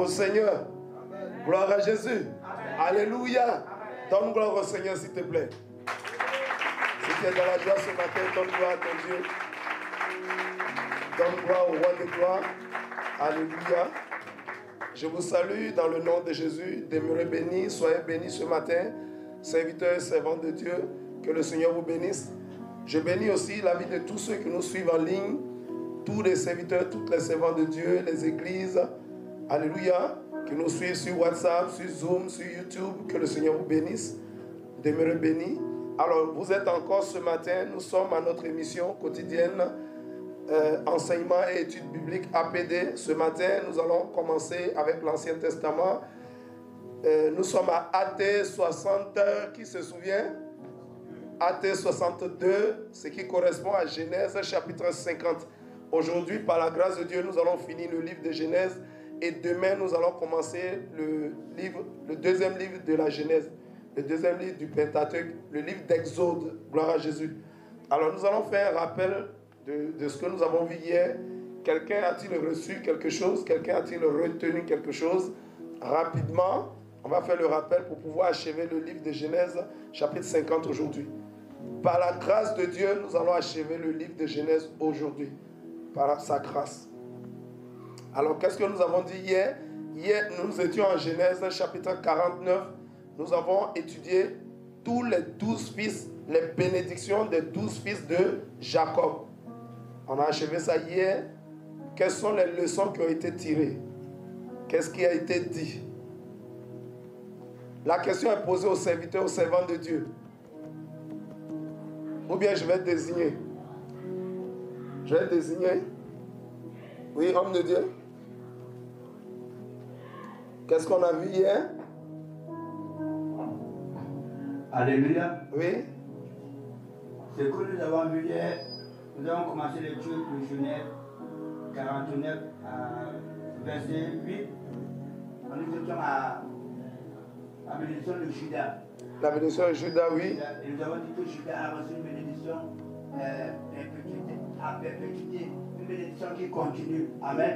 au Seigneur. Amen. Gloire à Jésus. Amen. Alléluia. Amen. Donne gloire au Seigneur, s'il te plaît. Si tu es dans la joie ce matin, donne gloire à ton Dieu. Donne gloire au roi de gloire. Alléluia. Je vous salue dans le nom de Jésus. Demeurez bénis, soyez bénis ce matin. Serviteurs et servants de Dieu, que le Seigneur vous bénisse. Je bénis aussi la vie de tous ceux qui nous suivent en ligne. Tous les serviteurs, toutes les servants de Dieu, les églises. Alléluia. Qui nous suivent sur WhatsApp, sur Zoom, sur YouTube. Que le Seigneur vous bénisse. Demeurez bénis. Alors, vous êtes encore ce matin. Nous sommes à notre émission quotidienne. Enseignement et études bibliques APD. Ce matin, nous allons commencer avec l'Ancien Testament. Nous sommes à AT 60, qui se souvient? AT 62, ce qui correspond à Genèse chapitre 50. Aujourd'hui, par la grâce de Dieu, nous allons finir le livre de Genèse et demain, nous allons commencer le deuxième livre de la Genèse, le deuxième livre du Pentateuque, le livre d'Exode. Gloire à Jésus. Alors, nous allons faire un rappel de ce que nous avons vu hier. Quelqu'un a-t-il reçu quelque chose? Quelqu'un a-t-il retenu quelque chose? Rapidement, on va faire le rappel pour pouvoir achever le livre de Genèse, chapitre 50 aujourd'hui. Par la grâce de Dieu, nous allons achever le livre de Genèse aujourd'hui. Par sa grâce. Alors, qu'est-ce que nous avons dit hier? Hier, nous étions en Genèse, chapitre 49. Nous avons étudié tous les 12 fils, les bénédictions des 12 fils de Jacob. On a achevé ça hier. Quelles sont les leçons qui ont été tirées? Qu'est-ce qui a été dit? La question est posée aux serviteurs, aux servants de Dieu. Ou bien je vais désigner. Je vais désigner. Oui, homme de Dieu. Qu'est-ce qu'on a vu hier? Alléluia. Oui. Ce que nous avons vu hier, nous avons commencé l'étude de Genèse 49 à verset 8. Nous étions à la bénédiction de Judas. La bénédiction de Judas, oui. Et nous avons dit que Judas a reçu une bénédiction à perpétuité, une bénédiction qui continue. Amen.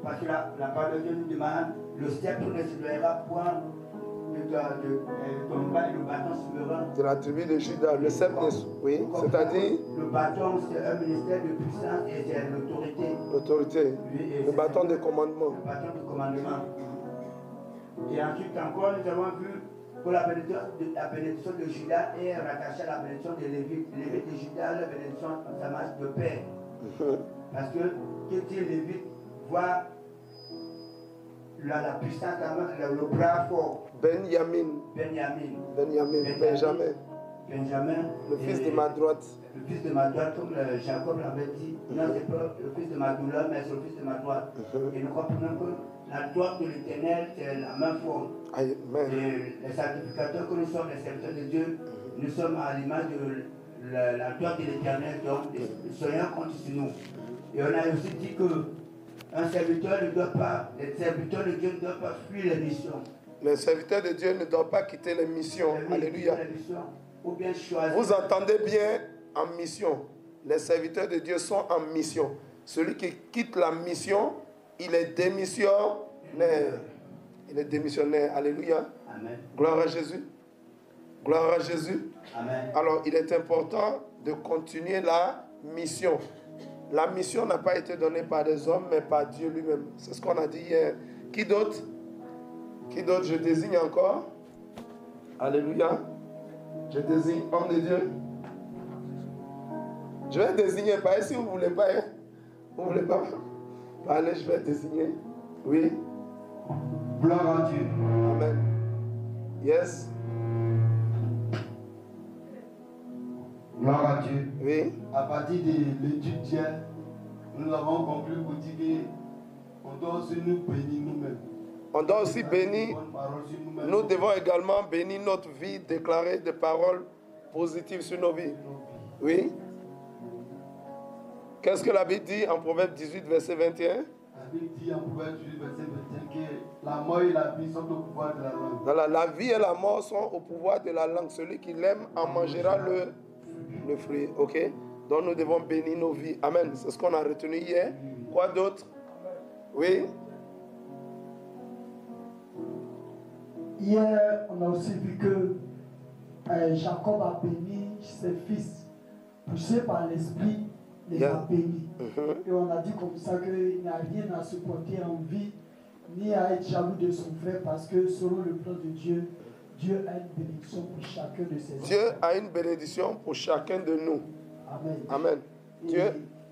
Parce que la parole de Dieu nous demande, le sceptre ne s'élèvera point de ton bras et le bâton souverain. De la tribu de Judas, le sceptre, oui, c'est-à-dire le bâton, c'est un ministère de puissance et c'est l'autorité. L'autorité, Oui, le bâton de commandement. Le bâton de commandement. Et ensuite encore, nous avons vu que la bénédiction de Judas est rattachée à la bénédiction de Lévite. Lévite de Judas, la bénédiction, ça marche de paix. Parce que qui dit Lévite voit la puissance, le bras fort. Benjamin. Le fils de ma droite. Le fils de ma droite, comme Jacob l'avait dit. Non, c'est pas le fils de ma douleur, mais c'est le fils de ma droite. Et nous comprenons que la droite de l'Éternel, c'est la main forte. Et les sacrificateurs que nous sommes, les serviteurs de Dieu, nous sommes à l'image de la droite de l'Éternel. Donc, le Seigneur compte sur nous. Et on a aussi dit que un serviteur ne doit pas, les serviteurs de Dieu ne doivent pas fuir les missions. Les serviteurs de Dieu ne doivent pas quitter les missions. Alléluia. Ou bien choisir. Vous entendez bien, en mission. Les serviteurs de Dieu sont en mission. Celui qui quitte la mission, il est démissionnaire. Il est démissionnaire. Alléluia. Amen. Gloire à Jésus. Gloire à Jésus. Amen. Alors, il est important de continuer la mission. La mission n'a pas été donnée par des hommes, mais par Dieu lui-même. C'est ce qu'on a dit hier. Qui d'autre? Qui d'autre je désigne encore? Alléluia. Je désigne homme de Dieu. Je vais désigner, pas si vous ne voulez pas. Hein? Vous ne voulez pas? Allez, je vais désigner. Oui. Gloire à Dieu. Amen. Yes. Gloire à Dieu. Oui. À partir de l'étude d'hier, nous avons conclu pour dire qu'on doit aussi nous bénir nous-mêmes. On doit aussi bénir. Nous devons également bénir notre vie, déclarer des paroles positives sur nos vies. Oui. Qu'est-ce que la Bible dit en Proverbe 18, verset 21? La Bible dit en Proverbe 18, verset 21 que la mort et la vie sont au pouvoir de la langue. La vie et la mort sont au pouvoir de la langue. Celui qui l'aime en mangera le fruit. Ok? Donc nous devons bénir nos vies. Amen. C'est ce qu'on a retenu hier. Quoi d'autre? Oui. Hier, on a aussi vu que Jacob a béni ses fils, poussé par l'esprit, les a bénis. Et on a dit comme ça qu'il n'y a rien à se porter en vie, ni à être jaloux de son frère, parce que selon le plan de Dieu, Dieu a une bénédiction pour chacun de ses enfants. Dieu a une bénédiction pour chacun de nous. Amen. Amen. Dieu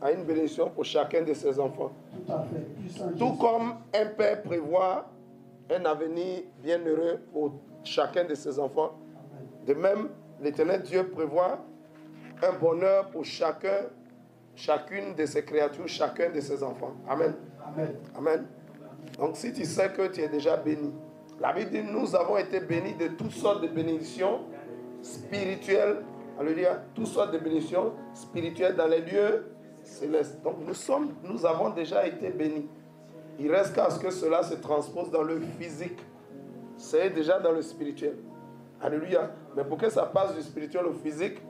a une bénédiction pour chacun de ses enfants. Tout à fait. Tout comme un père prévoit un avenir bienheureux pour chacun de ses enfants, Amen. De même, l'Éternel Dieu prévoit un bonheur pour chacune de ses créatures, chacun de ses enfants. Amen. Amen. Amen. Donc si tu sais que tu es déjà béni, la Bible dit nous avons été bénis de toutes sortes de bénédictions spirituelles. Alléluia. Toutes sortes de bénédictions spirituelles dans les lieux célestes. Donc nous avons déjà été bénis. Il reste qu'à ce que cela se transpose dans le physique. C'est déjà dans le spirituel. Alléluia. Mais pour que ça passe du spirituel au physique,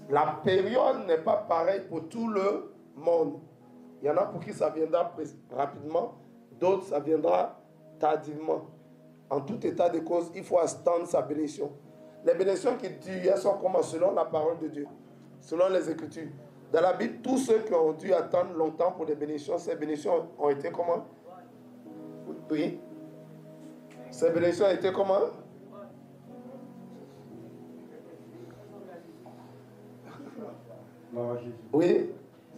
la période n'est pas pareille pour tout le monde. Il y en a pour qui ça viendra rapidement, d'autres ça viendra tardivement. En tout état de cause, il faut attendre sa bénédiction. Les bénédictions qui durent sont comment? Selon la parole de Dieu, selon les Écritures. Dans la Bible, tous ceux qui ont dû attendre longtemps pour des bénédictions, ces bénédictions ont été comment? Oui. Ces bénédictions ont été comment? Oui.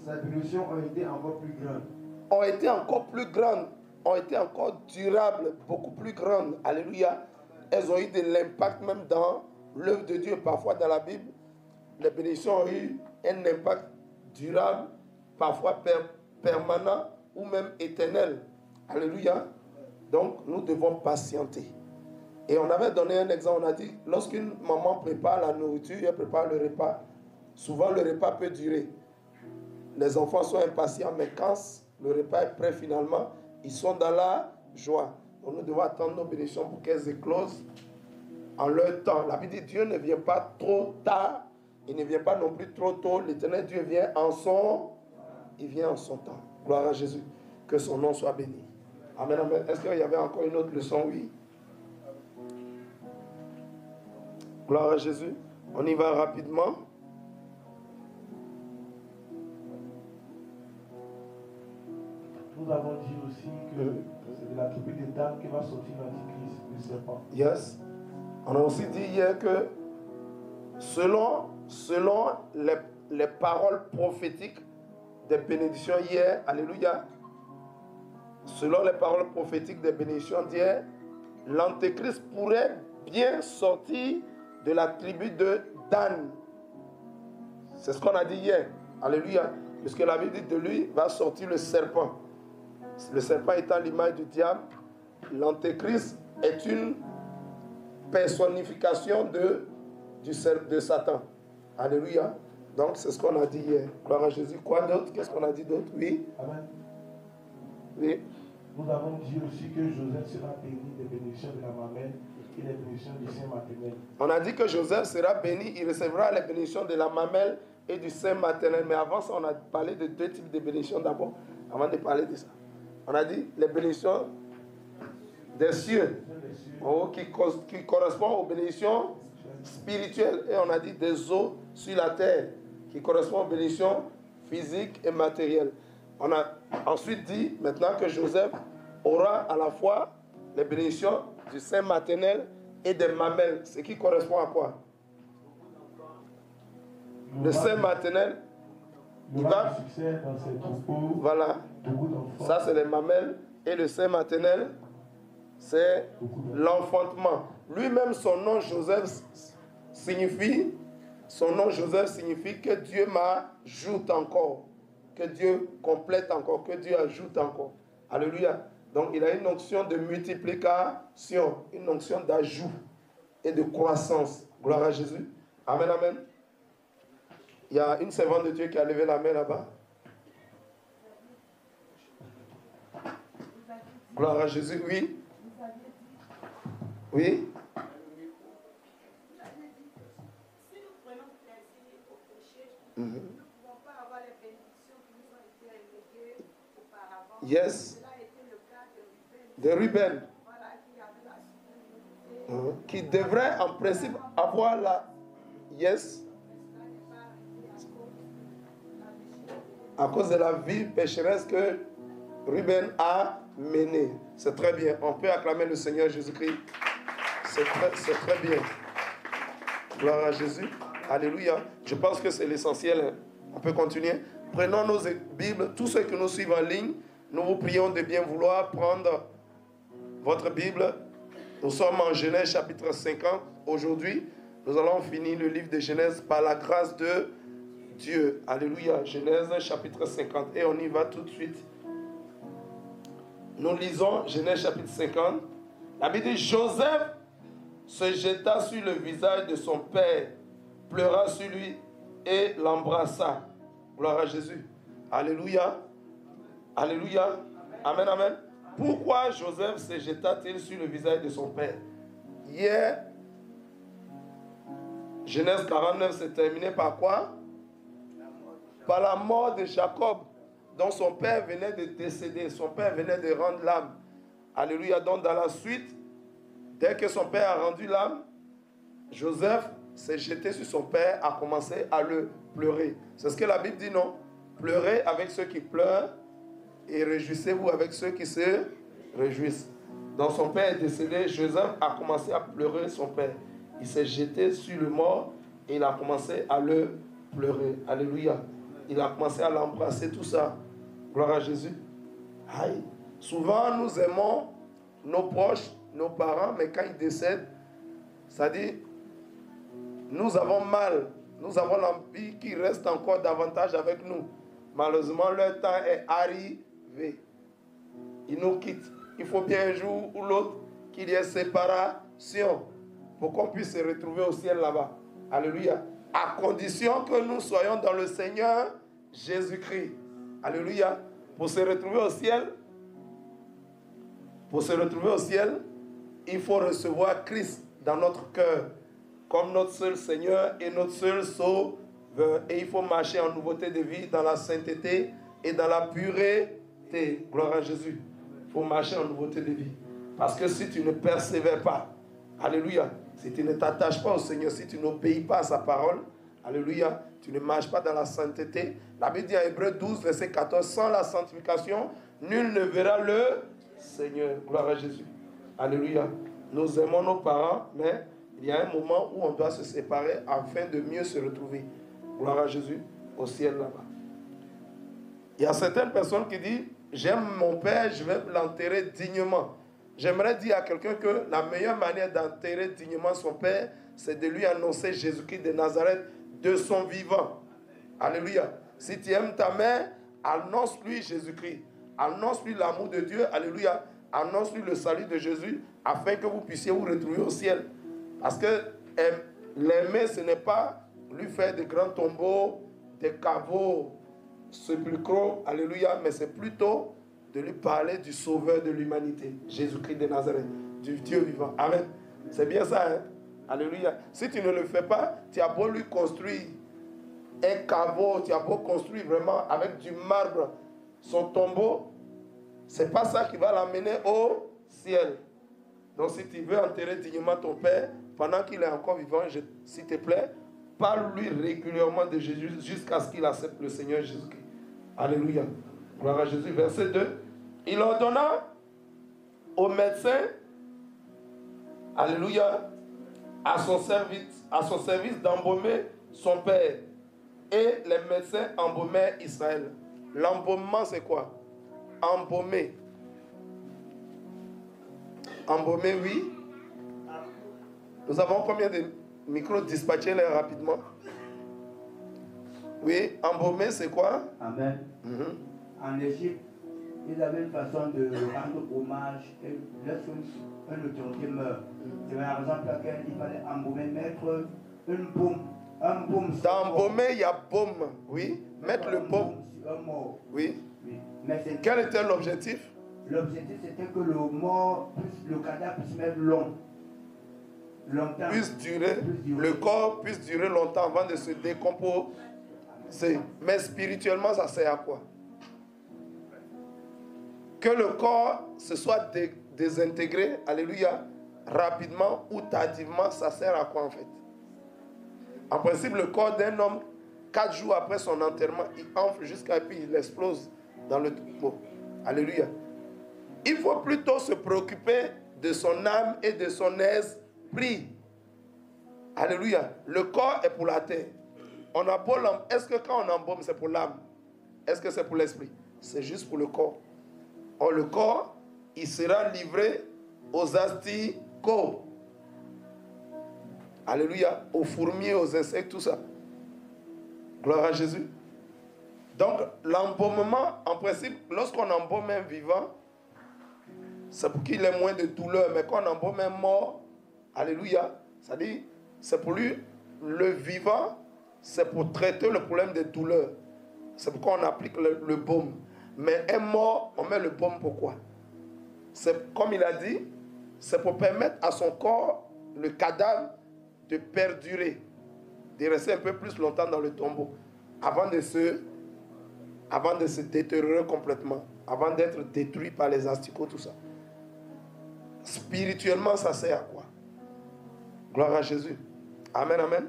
Ces bénédictions ont été encore plus grandes. Ont été encore plus grandes. Ont été encore durables, beaucoup plus grandes. Alléluia. Elles ont eu de l'impact même dans l'œuvre de Dieu. Parfois dans la Bible, les bénédictions ont eu un impact durable, parfois permanent ou même éternel. Alléluia. Donc nous devons patienter. Et on avait donné un exemple, on a dit, lorsqu'une maman prépare la nourriture, elle prépare le repas, souvent le repas peut durer. Les enfants sont impatients, mais quand le repas est prêt finalement, ils sont dans la joie. Donc nous devons attendre nos bénédictions pour qu'elles éclosent en leur temps. La Bible dit, Dieu ne vient pas trop tard, il ne vient pas non plus trop tôt. L'Éternel Dieu vient en son temps. Gloire à Jésus. Que son nom soit béni. Amen, amen. Est-ce qu'il y avait encore une autre leçon? Oui. Gloire à Jésus. On y va rapidement. Nous avons dit aussi que c'est de la tribu de Dan qui va sortir l'antichrist, le serpent. Yes. On a aussi dit hier que selon les paroles prophétiques des bénédictions hier, alléluia, selon les paroles prophétiques des bénédictions d'hier, l'antéchrist pourrait bien sortir de la tribu de Dan. C'est ce qu'on a dit hier. Alléluia. Puisque la Bible dit de lui va sortir le serpent. Le serpent étant l'image du diable, l'antéchrist est une personnification de Satan. Alléluia. Donc c'est ce qu'on a dit hier. Gloire à Jésus. Quoi d'autre? Qu'est-ce qu'on a dit d'autre? Oui. Amen. Oui. Nous avons dit aussi que Joseph sera béni des bénédictions de la mamelle et des bénédictions du sein maternel. On a dit que Joseph sera béni, il recevra les bénédictions de la mamelle et du sein maternel. Mais avant ça, on a parlé de deux types de bénédictions d'abord, avant de parler de ça. On a dit les bénédictions des cieux, qui correspondent aux bénédictions spirituelles. Et on a dit des eaux sur la terre, qui correspondent aux bénédictions physiques et matérielles. On a ensuite dit maintenant que Joseph aura à la fois les bénédictions du sein maternel et des mamelles, ce qui correspond à quoi? Le sein maternel, il va... Voilà. Ça, c'est les mamelles. Et le sein maternel, c'est l'enfantement. Lui-même, son nom Joseph signifie que Dieu m'ajoute encore. Que Dieu complète encore. Que Dieu ajoute encore. Alléluia. Donc, il a une onction de multiplication, une onction d'ajout et de croissance. Gloire à Jésus. Amen, amen. Il y a une servante de Dieu qui a levé la main là-bas. Gloire à Jésus, oui. Oui. Si nous prenons plaisir au péché, nous ne pouvons pas avoir les bénédictions qui nous ont été reléguées auparavant. Yes. Cela a été le cas de Ruben. De Ruben. Voilà, qui avait la supériorité qui devrait en principe avoir la... Yes. À cause de la vie pécheresse que Ruben a menée. C'est très bien. On peut acclamer le Seigneur Jésus-Christ. C'est très bien. Gloire à Jésus. Alléluia. Je pense que c'est l'essentiel. On peut continuer. Prenons nos Bibles. Tous ceux qui nous suivent en ligne, nous vous prions de bien vouloir prendre votre Bible. Nous sommes en Genèse chapitre 50. Aujourd'hui, nous allons finir le livre de Genèse par la grâce de Dieu. Alléluia. Genèse chapitre 50. Et on y va tout de suite. Nous lisons Genèse chapitre 50. La Bible dit, Joseph se jeta sur le visage de son père, pleura sur lui et l'embrassa. Gloire à Jésus. Alléluia. Alléluia. Amen, amen. Pourquoi Joseph se jeta-t-il sur le visage de son père? Hier, Genèse 49 s'est terminé par quoi? Par la mort de Jacob, dont son père venait de décéder. Son père venait de rendre l'âme. Alléluia. Donc dans la suite, dès que son père a rendu l'âme, Joseph s'est jeté sur son père, a commencé à le pleurer. C'est ce que la Bible dit, non? Pleurez avec ceux qui pleurent et réjouissez-vous avec ceux qui se réjouissent. Donc son père est décédé, Joseph a commencé à pleurer son père. Il s'est jeté sur le mort et il a commencé à le pleurer. Alléluia. Il a commencé à l'embrasser, tout ça. Gloire à Jésus. Aïe. Souvent, nous aimons nos proches, nos parents, mais quand ils décèdent, ça dit, nous avons mal. Nous avons l'envie qu'ils restent encore davantage avec nous. Malheureusement, leur temps est arrivé. Ils nous quittent. Il faut bien un jour ou l'autre qu'il y ait séparation pour qu'on puisse se retrouver au ciel là-bas. Alléluia. À condition que nous soyons dans le Seigneur Jésus-Christ. Alléluia. Pour se retrouver au ciel, il faut recevoir Christ dans notre cœur comme notre seul Seigneur et notre seul Sauveur. Et il faut marcher en nouveauté de vie, dans la sainteté et dans la pureté. Gloire à Jésus. Il faut marcher en nouveauté de vie. Parce que si tu ne persévères pas, alléluia, si tu ne t'attaches pas au Seigneur, si tu n'obéis pas à sa parole, alléluia, tu ne marches pas dans la sainteté. La Bible dit en Hébreux 12, verset 14, sans la sanctification, nul ne verra le Seigneur. Gloire à Jésus. Alléluia. Nous aimons nos parents, mais il y a un moment où on doit se séparer afin de mieux se retrouver. Gloire à Jésus au ciel là-bas. Il y a certaines personnes qui disent, j'aime mon père, je vais l'enterrer dignement. J'aimerais dire à quelqu'un que la meilleure manière d'enterrer dignement son père, c'est de lui annoncer Jésus-Christ de Nazareth de son vivant. Alléluia. Si tu aimes ta mère, annonce-lui Jésus-Christ. Annonce-lui l'amour de Dieu. Alléluia. Annonce-lui le salut de Jésus afin que vous puissiez vous retrouver au ciel. Parce que l'aimer, ce n'est pas lui faire de grands tombeaux, des caveaux sépulcraux, alléluia, mais c'est plutôt de lui parler du sauveur de l'humanité, Jésus-Christ de Nazareth, du Dieu vivant. Amen. C'est bien ça, hein? Alléluia. Si tu ne le fais pas, tu as beau lui construire un caveau, tu as beau construire vraiment avec du marbre son tombeau, c'est pas ça qui va l'amener au ciel. Donc si tu veux enterrer dignement ton père, pendant qu'il est encore vivant, s'il te plaît, parle-lui régulièrement de Jésus jusqu'à ce qu'il accepte le Seigneur Jésus-Christ. Alléluia. Gloire à Jésus. Verset 2. Il ordonna au médecin, alléluia, à son service d'embaumer son père. Et les médecins embaumèrent Israël. L'embaumement, c'est quoi? Embaumer. Embaumer, oui. Nous avons combien de micros? Dispatchez-les rapidement. Oui, embaumer, c'est quoi? Amen. En Égypte, ils avaient une façon de rendre hommage lorsqu'un autorité meurt. C'est la raison pour laquelle il fallait embaumer, mettre une baume. Un baume. Dans embaumer, il y a baume. Oui. Mettre le baume. Sur un mort. Oui. Oui. Mais quel était l'objectif? L'objectif, c'était que le mort, le cadavre puisse mettre longtemps. Puisse durer, le corps puisse durer longtemps avant de se décomposer. Mais spirituellement, ça sert à quoi? Que le corps se soit désintégré, alléluia, rapidement ou tardivement, ça sert à quoi en fait? En principe, le corps d'un homme, 4 jours après son enterrement, il enfle jusqu'à puis il explose dans le tombeau. Alléluia. Il faut plutôt se préoccuper de son âme et de son esprit. Alléluia. Le corps est pour la terre. On a pour l'âme. Est-ce que quand on embaume, c'est pour l'âme? Est-ce que c'est pour l'esprit? C'est juste pour le corps. Or, le corps, il sera livré aux asticots. Alléluia. Aux fourmis, aux insectes, tout ça. Gloire à Jésus. Donc, l'embaumement, en principe, lorsqu'on embaume un vivant, c'est pour qu'il ait moins de douleur. Mais quand on embaume un mort, alléluia, ça dit, c'est pour lui, le vivant, c'est pour traiter le problème des douleurs. C'est pourquoi on applique le baume. Mais un mort, on met le baume pourquoi? C'est, comme il a dit, c'est pour permettre à son corps, le cadavre, de perdurer, de rester un peu plus longtemps dans le tombeau, avant de se détériorer complètement, avant d'être détruit par les asticots, tout ça. Spirituellement, ça sert à quoi? Gloire à Jésus. Amen, amen.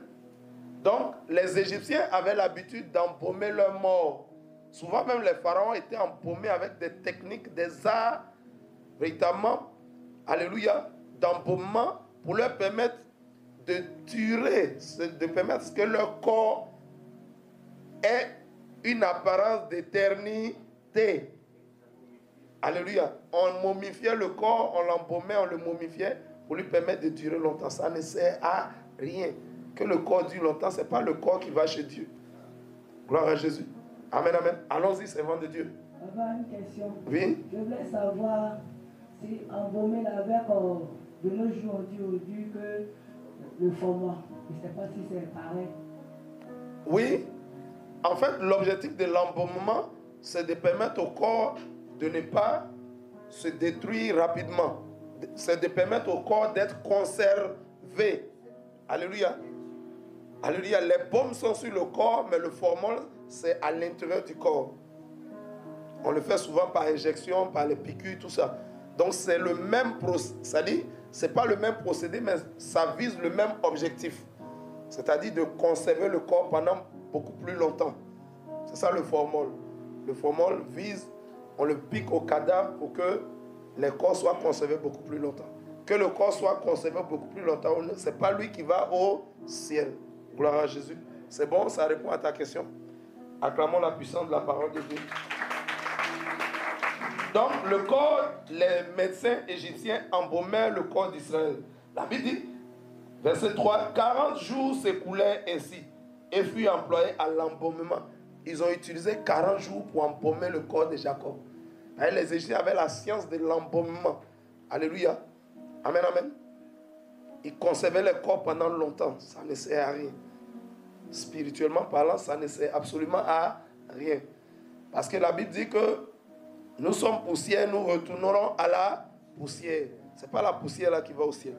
Donc, les Égyptiens avaient l'habitude d'embaumer leurs morts. Souvent même les pharaons étaient embaumés avec des techniques, des arts, véritablement, alléluia, d'embaumement pour leur permettre de durer, de permettre que leur corps ait une apparence d'éternité. Alléluia. On momifiait le corps, on l'embaumait, on le momifiait pour lui permettre de durer longtemps. Ça ne sert à rien. Que le corps dure longtemps, ce n'est pas le corps qui va chez Dieu. Gloire à Jésus. Amen, amen. Allons-y, servants de Dieu. J'avais une question. Oui. Je voulais savoir si embaumer avec de nos jours, on dit que le format, je ne sais pas si c'est pareil. Oui. En fait, l'objectif de l'embaumement, c'est de permettre au corps de ne pas se détruire rapidement. C'est de permettre au corps d'être conservé. Alléluia. Alléluia. Les baumes sont sur le corps, mais le formol, c'est à l'intérieur du corps. On le fait souvent par injection, par les piqûres, tout ça. Donc c'est le même procédé. C'est-à-dire, c'est pas le même procédé, mais ça vise le même objectif. C'est-à-dire de conserver le corps pendant beaucoup plus longtemps. C'est ça le formol. Le formol vise, on le pique au cadavre pour que les corps soient conservés beaucoup plus longtemps. Que le corps soit conservé beaucoup plus longtemps, ce n'est pas lui qui va au ciel. Gloire à Jésus. C'est bon, ça répond à ta question. Acclamons la puissance de la parole de Dieu. Donc, le corps, les médecins égyptiens embaumaient le corps d'Israël. La Bible dit, verset 3, 40 jours s'écoulaient ainsi et furent employés à l'embaumement. Ils ont utilisé 40 jours pour embaumer le corps de Jacob. Et les Égyptiens avaient la science de l'embaumement. Alléluia. Amen, amen. Ils conservaient le corps pendant longtemps. Ça ne sert à rien. Spirituellement parlant, ça ne sert absolument à rien. Parce que la Bible dit que nous sommes poussière, nous retournerons à la poussière. Ce n'est pas la poussière là qui va au ciel.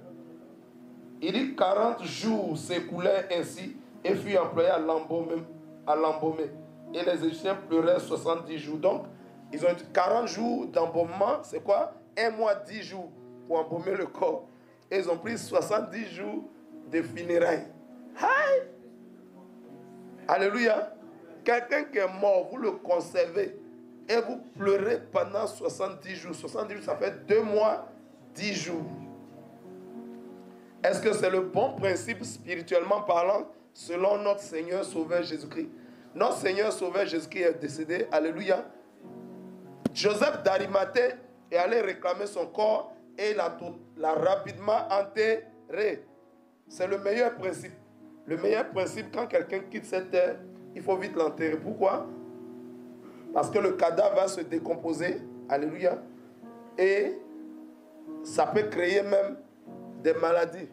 Il dit 40 jours s'écoulaient ainsi et furent employés à l'embaumer. Et les Égyptiens pleuraient 70 jours. Donc, ils ont eu 40 jours d'embaumement. C'est quoi? 1 mois, 10 jours pour embaumer le corps. Et ils ont pris 70 jours de funérailles. Hi! Alléluia. Quelqu'un qui est mort, vous le conservez et vous pleurez pendant 70 jours. 70 jours, ça fait 2 mois, 10 jours. Est-ce que c'est le bon principe spirituellement parlant selon notre Seigneur Sauveur Jésus-Christ? Notre Seigneur Sauveur Jésus-Christ est décédé. Alléluia. Joseph d'Arimathée est allé réclamer son corps et l'a rapidement enterré. C'est le meilleur principe. Le meilleur principe, quand quelqu'un quitte cette terre, il faut vite l'enterrer. Pourquoi? Parce que le cadavre va se décomposer. Alléluia. Et ça peut créer même des maladies.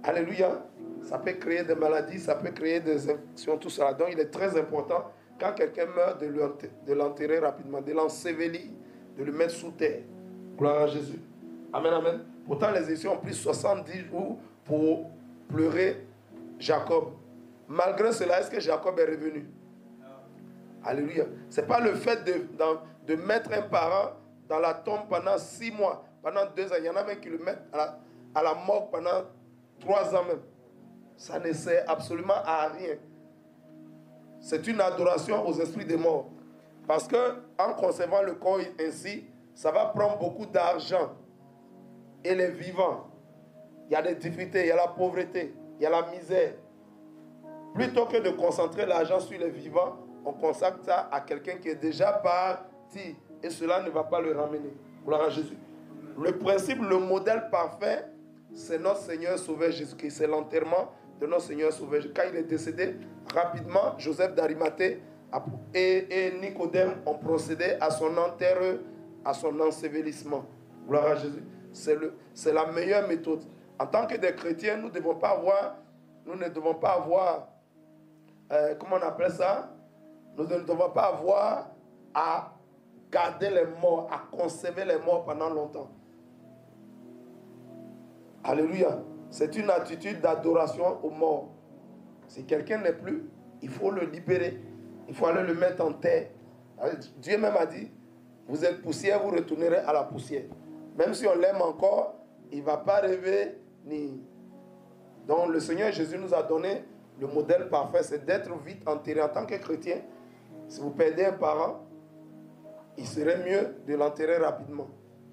Alléluia. Ça peut créer des maladies, ça peut créer des infections, tout ça. Donc il est très important, quand quelqu'un meurt, de l'enterrer rapidement, de l'ensevelir, de le mettre sous terre. Gloire à Jésus. Amen, amen. Pourtant, les Égyptiens ont pris 70 jours pour pleurer Jacob. Malgré cela, est-ce que Jacob est revenu? Alléluia. Ce n'est pas le fait de mettre un parent dans la tombe pendant 6 mois, pendant 2 ans. Il y en a même qui le mettent à la morgue pendant 3 ans même. Ça ne sert absolument à rien. C'est une adoration aux esprits des morts. Parce que en conservant le corps ainsi, ça va prendre beaucoup d'argent. Et les vivants, il y a des difficultés, il y a la pauvreté, il y a la misère. Plutôt que de concentrer l'argent sur les vivants, on consacre ça à quelqu'un qui est déjà parti. Et cela ne va pas le ramener. Gloire à Jésus. Le principe, le modèle parfait, c'est notre Seigneur Sauveur Jésus-Christ. C'est l'enterrement de notre Seigneur Sauveur. Quand il est décédé, rapidement, Joseph d'Arimathée et Nicodème ont procédé à son enterrement, à son ensevelissement. Gloire à Jésus. C'est la meilleure méthode. En tant que des chrétiens, nous ne devons pas avoir, comment on appelle ça? Nous ne devons pas avoir à garder les morts, à conserver les morts pendant longtemps. Alléluia. C'est une attitude d'adoration aux morts. Si quelqu'un n'est plus, il faut le libérer. Il faut aller le mettre en terre. Dieu même a dit, vous êtes poussière, vous retournerez à la poussière. Même si on l'aime encore, il ne va pas rêver ni... Donc le Seigneur Jésus nous a donné le modèle parfait, c'est d'être vite enterré. En tant que chrétien, si vous perdez un parent, il serait mieux de l'enterrer rapidement.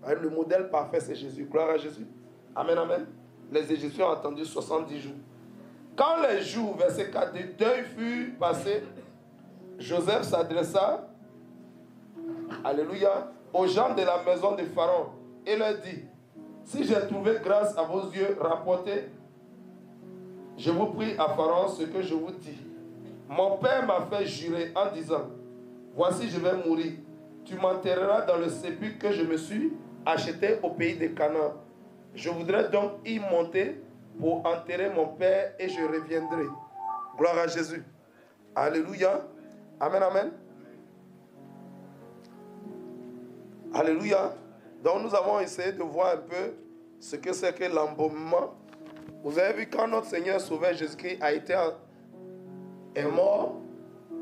Le modèle parfait, c'est Jésus. Gloire à Jésus. Amen, amen. Les Égyptiens ont attendu 70 jours. Quand les jours, verset 4, de deuil furent passés, Joseph s'adressa, alléluia, aux gens de la maison de Pharaon et leur dit, si j'ai trouvé grâce à vos yeux, rapportez, je vous prie à Pharaon ce que je vous dis. Mon père m'a fait jurer en disant, voici je vais mourir. Tu m'enterreras dans le sépulcre que je me suis acheté au pays de Canaan. Je voudrais donc y monter pour enterrer mon père et je reviendrai. Gloire à Jésus. Alléluia. Amen, amen. Alléluia. Donc nous avons essayé de voir un peu ce que c'est que l'embaumement. Vous avez vu quand notre Seigneur Sauveur Jésus-Christ est mort,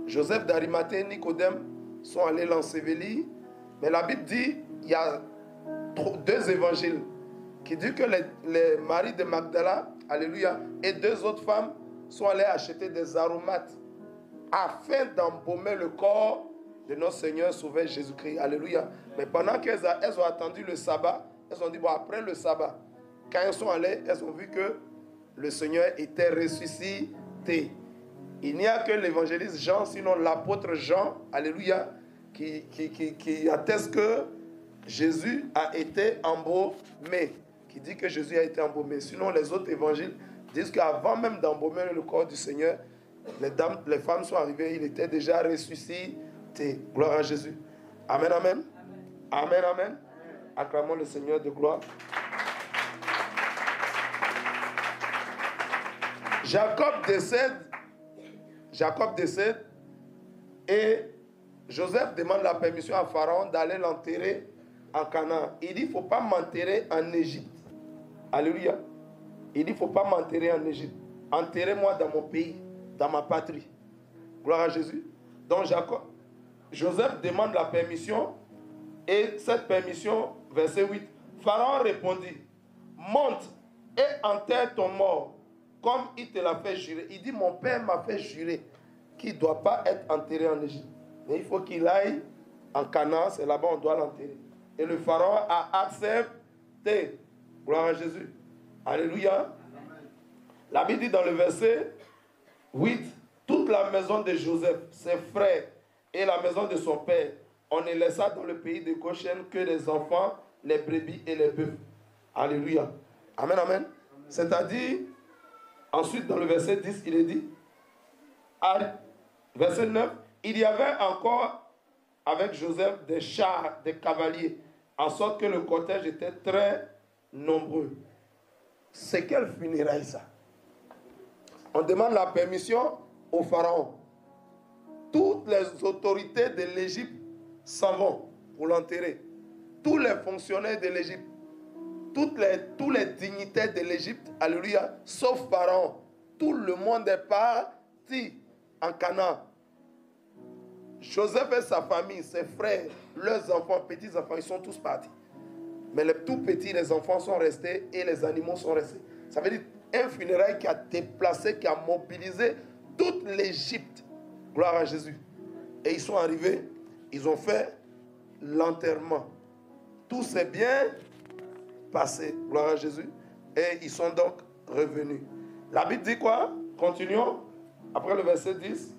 Joseph d'Arimathée et Nicodème sont allés l'ensevelir. Mais la Bible dit, il y a 2 évangiles qui disent que les maris de Magdala, alléluia, et 2 autres femmes sont allées acheter des aromates afin d'embaumer le corps de notre Seigneur Sauveur Jésus-Christ. Alléluia. Mais pendant qu'elles ont attendu le sabbat, elles ont dit, bon, après le sabbat, quand elles sont allées, elles ont vu que le Seigneur était ressuscité. Il n'y a que l'évangéliste Jean, sinon l'apôtre Jean, alléluia, qui atteste que Jésus a été embaumé, qui dit que Jésus a été embaumé. Sinon les autres évangiles disent qu'avant même d'embaumer le corps du Seigneur, les femmes sont arrivées, il était déjà ressuscité. Gloire à Jésus. Amen, amen. Amen, amen. Acclamons le Seigneur de gloire. Jacob décède et Joseph demande la permission à Pharaon d'aller l'enterrer en Canaan. Il dit, il ne faut pas m'enterrer en Égypte. Alléluia. Il dit, il ne faut pas m'enterrer en Égypte. Enterrez-moi dans mon pays, dans ma patrie. Gloire à Jésus. Donc Joseph demande la permission et cette permission, verset 8, Pharaon répondit, monte et enterre ton mort comme il te l'a fait jurer. Il dit, mon père m'a fait jurer qu'il ne doit pas être enterré en Égypte. Mais il faut qu'il aille en Canaan, c'est là-bas on doit l'enterrer. Et le Pharaon a accepté. Gloire à Jésus. Alléluia. La Bible dit dans le verset 8, toute la maison de Joseph, ses frères et la maison de son père, on ne laissa dans le pays de Goshen que les enfants, les brebis et les bœufs. Alléluia. Amen, amen. C'est-à-dire, ensuite dans le verset 10, il est dit, verset 9, il y avait encore avec Joseph des chars, des cavaliers, en sorte que le cortège était très nombreux. C'est quel funérail ça? On demande la permission au pharaon. Toutes les autorités de l'Égypte s'en vont pour l'enterrer. Tous les fonctionnaires de l'Égypte, tous les dignitaires de l'Égypte, alléluia, sauf Pharaon. Tout le monde est parti en Canaan. Joseph et sa famille, ses frères, leurs enfants, petits-enfants, ils sont tous partis. Mais les tout petits, les enfants sont restés et les animaux sont restés. Ça veut dire un funérail qui a déplacé, qui a mobilisé toute l'Égypte. Gloire à Jésus. Et ils sont arrivés, ils ont fait l'enterrement. Tout s'est bien passé. Gloire à Jésus. Et ils sont donc revenus. La Bible dit quoi? Continuons. Après le verset 10.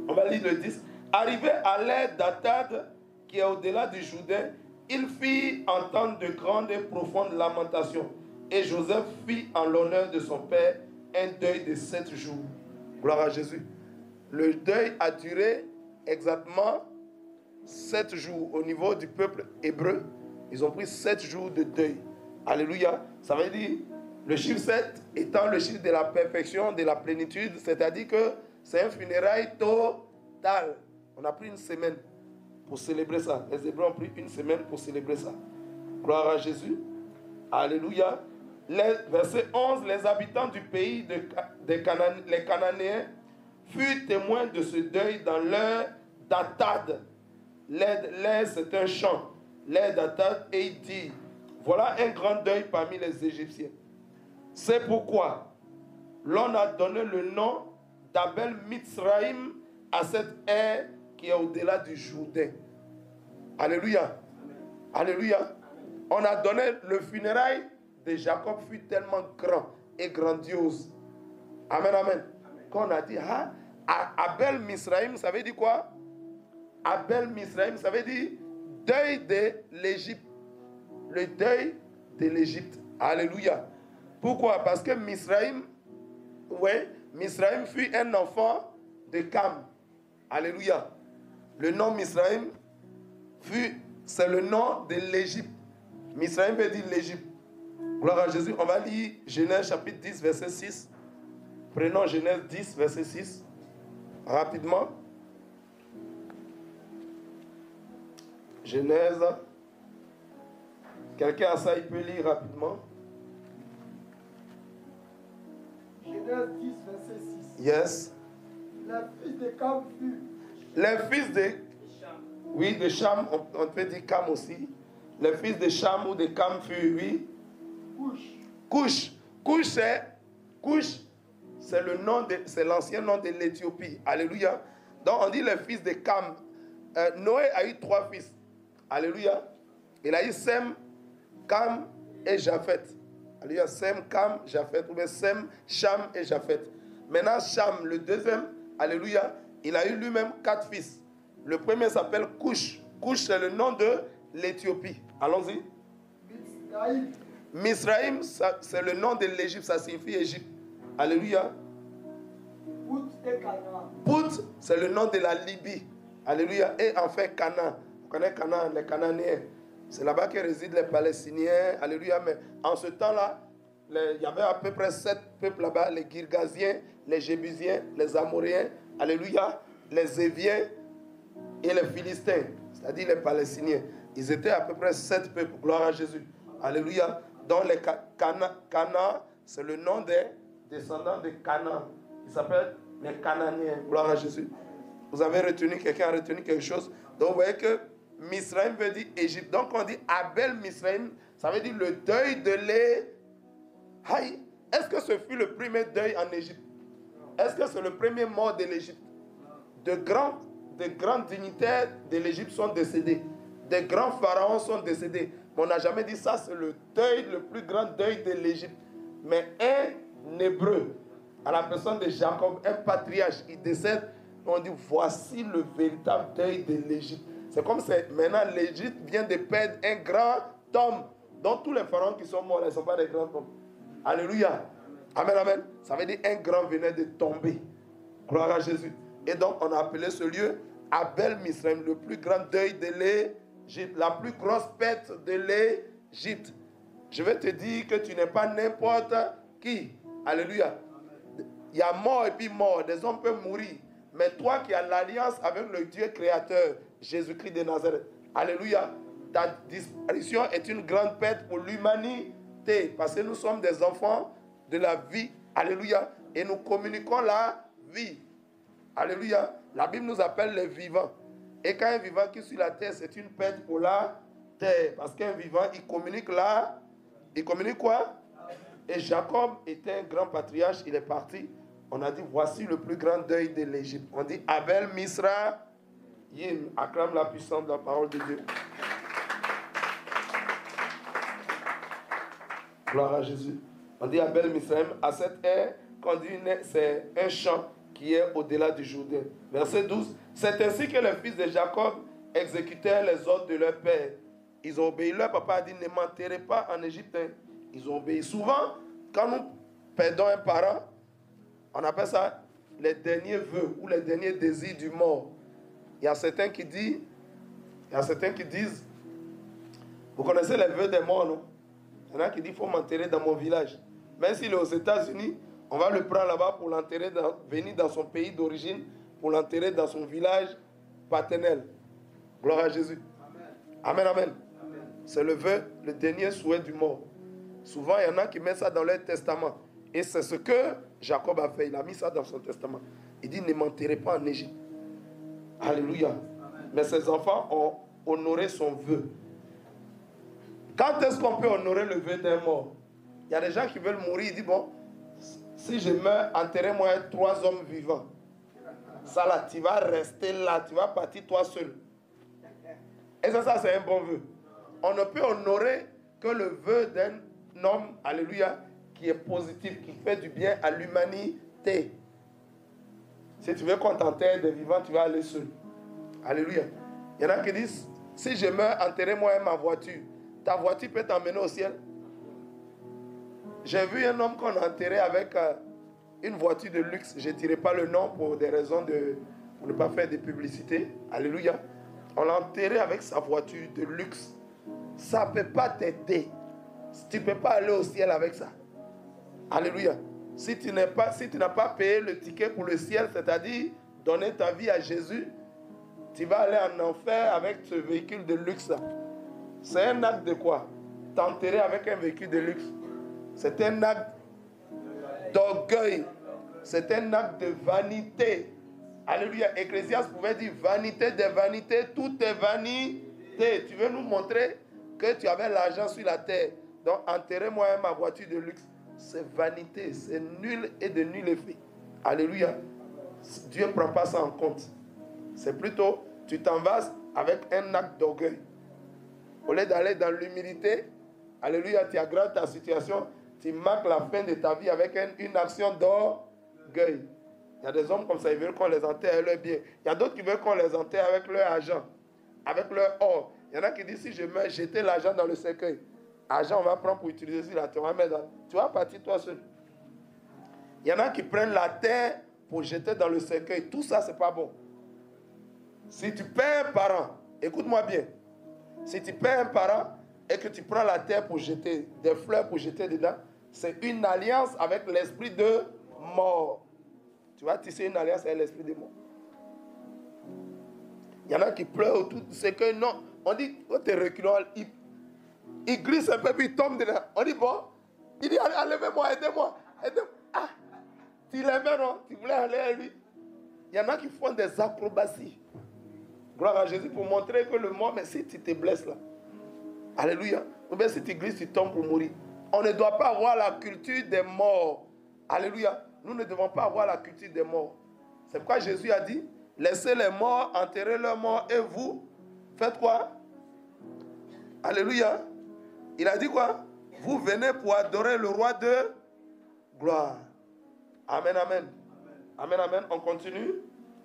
On va lire le 10. Arrivé à l'ère d'Atad, qui est au-delà du Jourdain, il fit entendre de grandes et profondes lamentations. Et Joseph fit en l'honneur de son père un deuil de 7 jours. Gloire à Jésus. Le deuil a duré exactement 7 jours au niveau du peuple hébreu. Ils ont pris 7 jours de deuil. Alléluia. Ça veut dire, le chiffre 7 étant le chiffre de la perfection, de la plénitude, c'est-à-dire que c'est un funérail total. On a pris une semaine pour célébrer ça. Les Hébreux ont pris une semaine pour célébrer ça. Gloire à Jésus. Alléluia. Verset 11, les habitants du pays les Cananéens furent témoins de ce deuil dans l'heure d'Atad. L'air, c'est un chant. L'air d'Atad, et il dit, voilà un grand deuil parmi les Égyptiens. C'est pourquoi l'on a donné le nom d'Abel Mitzraïm à cette ère qui est au-delà du Jourdain. Alléluia. Alléluia. On a donné le funérail de Jacob fut tellement grand et grandiose. Amen, amen. Quand on a dit, Abel Misraïm, ça veut dire quoi? Abel Misraïm, ça veut dire deuil de l'Égypte. Le deuil de l'Égypte. Alléluia. Pourquoi? Parce que Misraïm, Misraïm fut un enfant de Cam. Alléluia. Le nom Misraïm c'est le nom de l'Égypte. Misraïm veut dire l'Égypte. Gloire à Jésus. On va lire Genèse chapitre 10, verset 6. Prenons Genèse 10, verset 6. Rapidement. Genèse. Quelqu'un a ça, il peut lire rapidement. Genèse 10, verset 6. Yes. Les fils de Cam furent. Les fils de... Oui, de Cham, on peut dire Cam aussi. Les fils de Cham ou de Cam furent, oui. Couche. Couche, c'est le nom c'est l'ancien nom de l'Éthiopie. Alléluia. Donc on dit les fils de Cam. Noé a eu 3 fils. Alléluia. Il a eu Sem, Cam et Japhet. Alléluia. Sem, Cam, Japhet. Ou bien Sem, Cham et Japhet. Maintenant Cham, le deuxième, alléluia, il a eu lui-même 4 fils. Le premier s'appelle Couche. Couche, c'est le nom de l'Éthiopie. Allons-y. Misraïm, c'est le nom de l'Égypte, ça signifie Égypte. Alléluia. Pout, c'est le nom de la Libye. Alléluia. Et enfin Canaan. Vous connaissez Canaan, les Cananéens. C'est là-bas que résident les Palestiniens. Alléluia. Mais en ce temps-là, il y avait à peu près 7 peuples là-bas. Les Girgaziens, les Jébusiens, les Amoréens. Alléluia. Les Éviens et les Philistins. C'est-à-dire les Palestiniens. Ils étaient à peu près 7 peuples. Gloire à Jésus. Alléluia. Donc les Canaan, c'est le nom des descendants de Canaan. Ils s'appellent les Cananéens. Gloire à Jésus. Vous avez retenu, quelqu'un a retenu quelque chose. Donc vous voyez que Misraïm veut dire Égypte. Donc on dit Abel Misraïm, ça veut dire le deuil de l'Égypte. Est-ce que ce fut le premier deuil en Égypte? Est-ce que c'est le premier mort de l'Égypte? De grands dignitaires de l'Égypte sont décédés. Des grands pharaons sont décédés. Mais on n'a jamais dit ça, c'est le deuil, le plus grand deuil de l'Égypte. Mais un Hébreu, à la personne de Jacob, un patriarche, il décède, on dit voici le véritable deuil de l'Égypte. C'est comme si maintenant l'Égypte vient de perdre un grand homme. Donc tous les pharaons qui sont morts, ils ne sont pas des grands hommes. Alléluia. Amen, amen. Ça veut dire un grand venait de tomber. Gloire à Jésus. Et donc on a appelé ce lieu Abel Misraïm, le plus grand deuil de l'Égypte, la plus grosse perte de l'Égypte. Je vais te dire que tu n'es pas n'importe qui. Alléluia. Il y a mort et puis mort. Des hommes peuvent mourir. Mais toi qui as l'alliance avec le Dieu créateur, Jésus-Christ de Nazareth. Alléluia. Ta disparition est une grande perte pour l'humanité. Parce que nous sommes des enfants de la vie. Alléluia. Et nous communiquons la vie. Alléluia. La Bible nous appelle les vivants. Et quand un vivant qui est sur la terre, c'est une perte pour la terre. Parce qu'un vivant, il communique là. Il communique quoi? Et Jacob était un grand patriarche, il est parti. On a dit, voici le plus grand deuil de l'Égypte. On dit, Abel Misra, Yim, acclame la puissance de la parole de Dieu. Gloire à Jésus. On dit Abel Misraim, à cette ère, qu'on dit, c'est un champ qui est au-delà du Jourdain. Verset 12. C'est ainsi que les fils de Jacob exécutèrent les ordres de leur père. Ils ont obéi. Leur papa a dit, ne m'enterrez pas en Égypte. Ils ont obéi. Souvent, quand nous perdons un parent, on appelle ça les derniers vœux ou les derniers désirs du mort. Il y a certains qui disent, vous connaissez les vœux des morts, non? Il y en a qui disent, il faut m'enterrer dans mon village. Même s'il est aux États-Unis, on va le prendre là-bas pour l'enterrer, venir dans son pays d'origine, pour l'enterrer dans son village paternel. Gloire à Jésus. Amen, amen. Amen. C'est le vœu, le dernier souhait du mort. Souvent, il y en a qui mettent ça dans leur testament. Et c'est ce que Jacob a fait. Il a mis ça dans son testament. Il dit, ne m'enterrez pas en Égypte. Alléluia. Amen. Mais ses enfants ont honoré son vœu. Quand est-ce qu'on peut honorer le vœu d'un mort? Il y a des gens qui veulent mourir. Ils disent, bon, si je meurs, enterrez-moi 3 hommes vivants. Ça là, tu vas rester là. Tu vas partir toi seul. Et ça c'est un bon vœu. On ne peut honorer que le vœu d'un homme, alléluia, qui est positif, qui fait du bien à l'humanité. Si tu veux qu'on t'enterre des vivants, tu vas aller seul. Alléluia. Il y en a qui disent, si je meurs, enterrez-moi ma voiture. Ta voiture peut t'emmener au ciel. J'ai vu un homme qu'on a enterré avec une voiture de luxe. Je ne dirai pas le nom pour des raisons pour ne pas faire de publicité. Alléluia. On l'a enterré avec sa voiture de luxe. Ça ne peut pas t'aider. Tu ne peux pas aller au ciel avec ça. Alléluia. Si tu n'as pas payé le ticket pour le ciel, c'est-à-dire donner ta vie à Jésus, tu vas aller en enfer avec ce véhicule de luxe. C'est un acte de quoi? T'enterrer avec un véhicule de luxe. C'est un acte d'orgueil. C'est un acte de vanité. Alléluia. Ecclésiaste pouvait dire vanité des vanités, tout est vanité. Tu veux nous montrer que tu avais l'argent sur la terre. Donc enterrez-moi ma voiture de luxe. C'est vanité, c'est nul et de nul effet. Alléluia. Dieu ne prend pas ça en compte. C'est plutôt, tu t'en vas avec un acte d'orgueil. Au lieu d'aller dans l'humilité, alléluia, tu aggraves ta situation, tu marques la fin de ta vie avec une action d'orgueil. Il y a des hommes comme ça, ils veulent qu'on les enterre leur bien. Il y a d'autres qui veulent qu'on les enterre avec leur argent, avec leur or. Il y en a qui disent, si je meurs, jetez l'argent dans le cercueil. Argent, on va prendre pour utiliser sur la terre. Tu vas partir toi seul. Il y en a qui prennent la terre pour jeter dans le cercueil. Tout ça, c'est pas bon. Si tu perds un parent, écoute-moi bien. Si tu perds un parent et que tu prends la terre pour jeter, des fleurs pour jeter dedans, c'est une alliance avec l'esprit de mort. Tu vas tisser une alliance avec l'esprit de mort. Il y en a qui pleurent autour du cercueil. Non, on dit, quand tu es reculant, il glisse un peu, puis il tombe dedans. On dit, bon, il dit, allez, levez-moi, aidez-moi. Ah, tu l'aimais, non? Tu voulais aller à lui. Il y en a qui font des acrobaties. Gloire à Jésus pour montrer que le mort, mais si tu te blesses là, alléluia, ou bien si tu glisses, tu tombes pour mourir. On ne doit pas avoir la culture des morts. Alléluia. Nous ne devons pas avoir la culture des morts. C'est pourquoi Jésus a dit, laissez les morts enterrer leurs morts et vous, faites quoi? Alléluia. Il a dit quoi? Vous venez pour adorer le roi de gloire. Amen, amen. Amen, amen. On continue.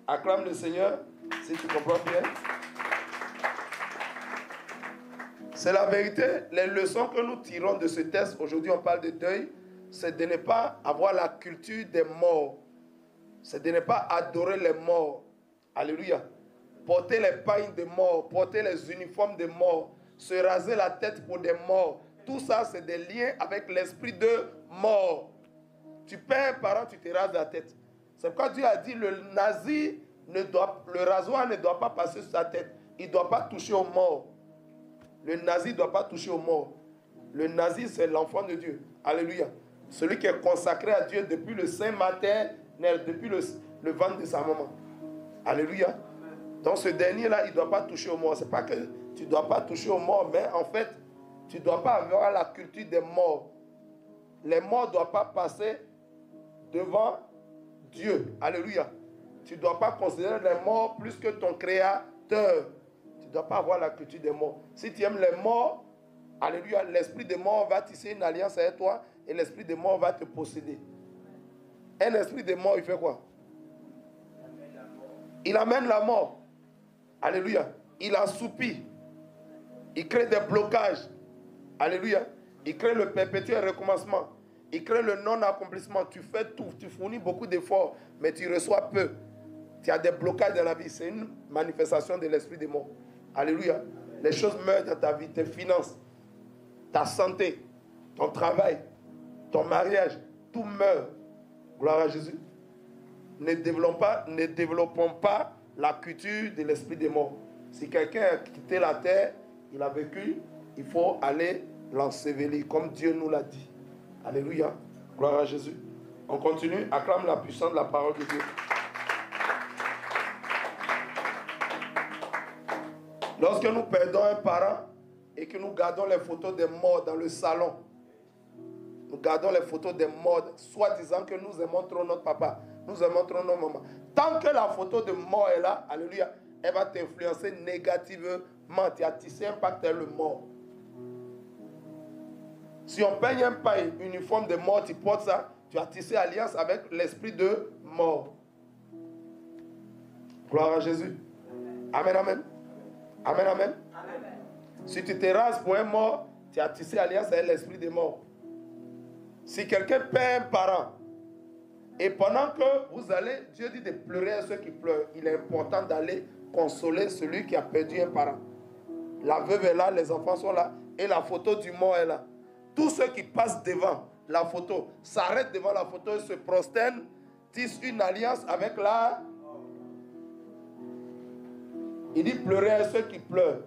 Acclame le Seigneur, si tu comprends bien. C'est la vérité. Les leçons que nous tirons de ce texte, aujourd'hui on parle de deuil, c'est de ne pas avoir la culture des morts. C'est de ne pas adorer les morts. Alléluia. Porter les pailles de morts, porter les uniformes de morts, se raser la tête pour des morts. Tout ça, c'est des liens avec l'esprit de mort. Tu perds un parent, tu te rases la tête. C'est pourquoi Dieu a dit, le rasoir ne doit pas passer sur sa tête. Il ne doit pas toucher aux morts. Le nazi ne doit pas toucher aux morts. Le nazi, c'est l'enfant de Dieu. Alléluia. Celui qui est consacré à Dieu depuis le sein maternel, depuis le ventre de sa maman. Alléluia. Donc ce dernier-là, il ne doit pas toucher aux morts. Ce n'est pas que tu ne dois pas toucher aux morts, mais en fait, tu ne dois pas avoir la culture des morts. Les morts ne doivent pas passer devant Dieu. Alléluia. Tu ne dois pas considérer les morts plus que ton créateur. Tu ne dois pas avoir la culture des morts. Si tu aimes les morts, alléluia, l'esprit des morts va tisser une alliance avec toi et l'esprit des morts va te posséder. Un esprit des morts, il fait quoi? Il amène la mort. Alléluia. Il assoupit. Il crée des blocages. Alléluia. Il crée le perpétuel recommencement. Il crée le non-accomplissement. Tu fais tout. Tu fournis beaucoup d'efforts, mais tu reçois peu. Tu as des blocages dans la vie. C'est une manifestation de l'esprit des morts. Alléluia. Les choses meurent dans ta vie. Tes finances, ta santé, ton travail, ton mariage. Tout meurt. Gloire à Jésus. Ne développons pas la culture de l'esprit des morts. Si quelqu'un a quitté la terre, il a vécu, il faut aller l'ensevelir, comme Dieu nous l'a dit. Alléluia. Gloire à Jésus. On continue. Acclame la puissance de la parole de Dieu. Lorsque nous perdons un parent et que nous gardons les photos des morts dans le salon, nous gardons les photos des morts, soi-disant que nous aimons trop notre papa, nous aimons trop notre maman. Tant que la photo de mort est là, alléluia, elle va t'influencer négativement. Tu as tissé un pacte avec le mort. Si on peigne un paille, uniforme de mort, tu portes ça, tu as tissé alliance avec l'esprit de mort. Gloire à Jésus. Amen, amen. Amen, amen. Amen. Si tu te rases pour un mort, tu as tissé alliance avec l'esprit de mort. Si quelqu'un perd un parent, et pendant que vous allez, Dieu dit de pleurer à ceux qui pleurent, il est important d'aller consoler celui qui a perdu un parent. La veuve est là, les enfants sont là, et la photo du mort est là. Tous ceux qui passent devant la photo, s'arrêtent devant la photo, se prosternent, tissent une alliance avec la... Il dit pleurer à ceux qui pleurent.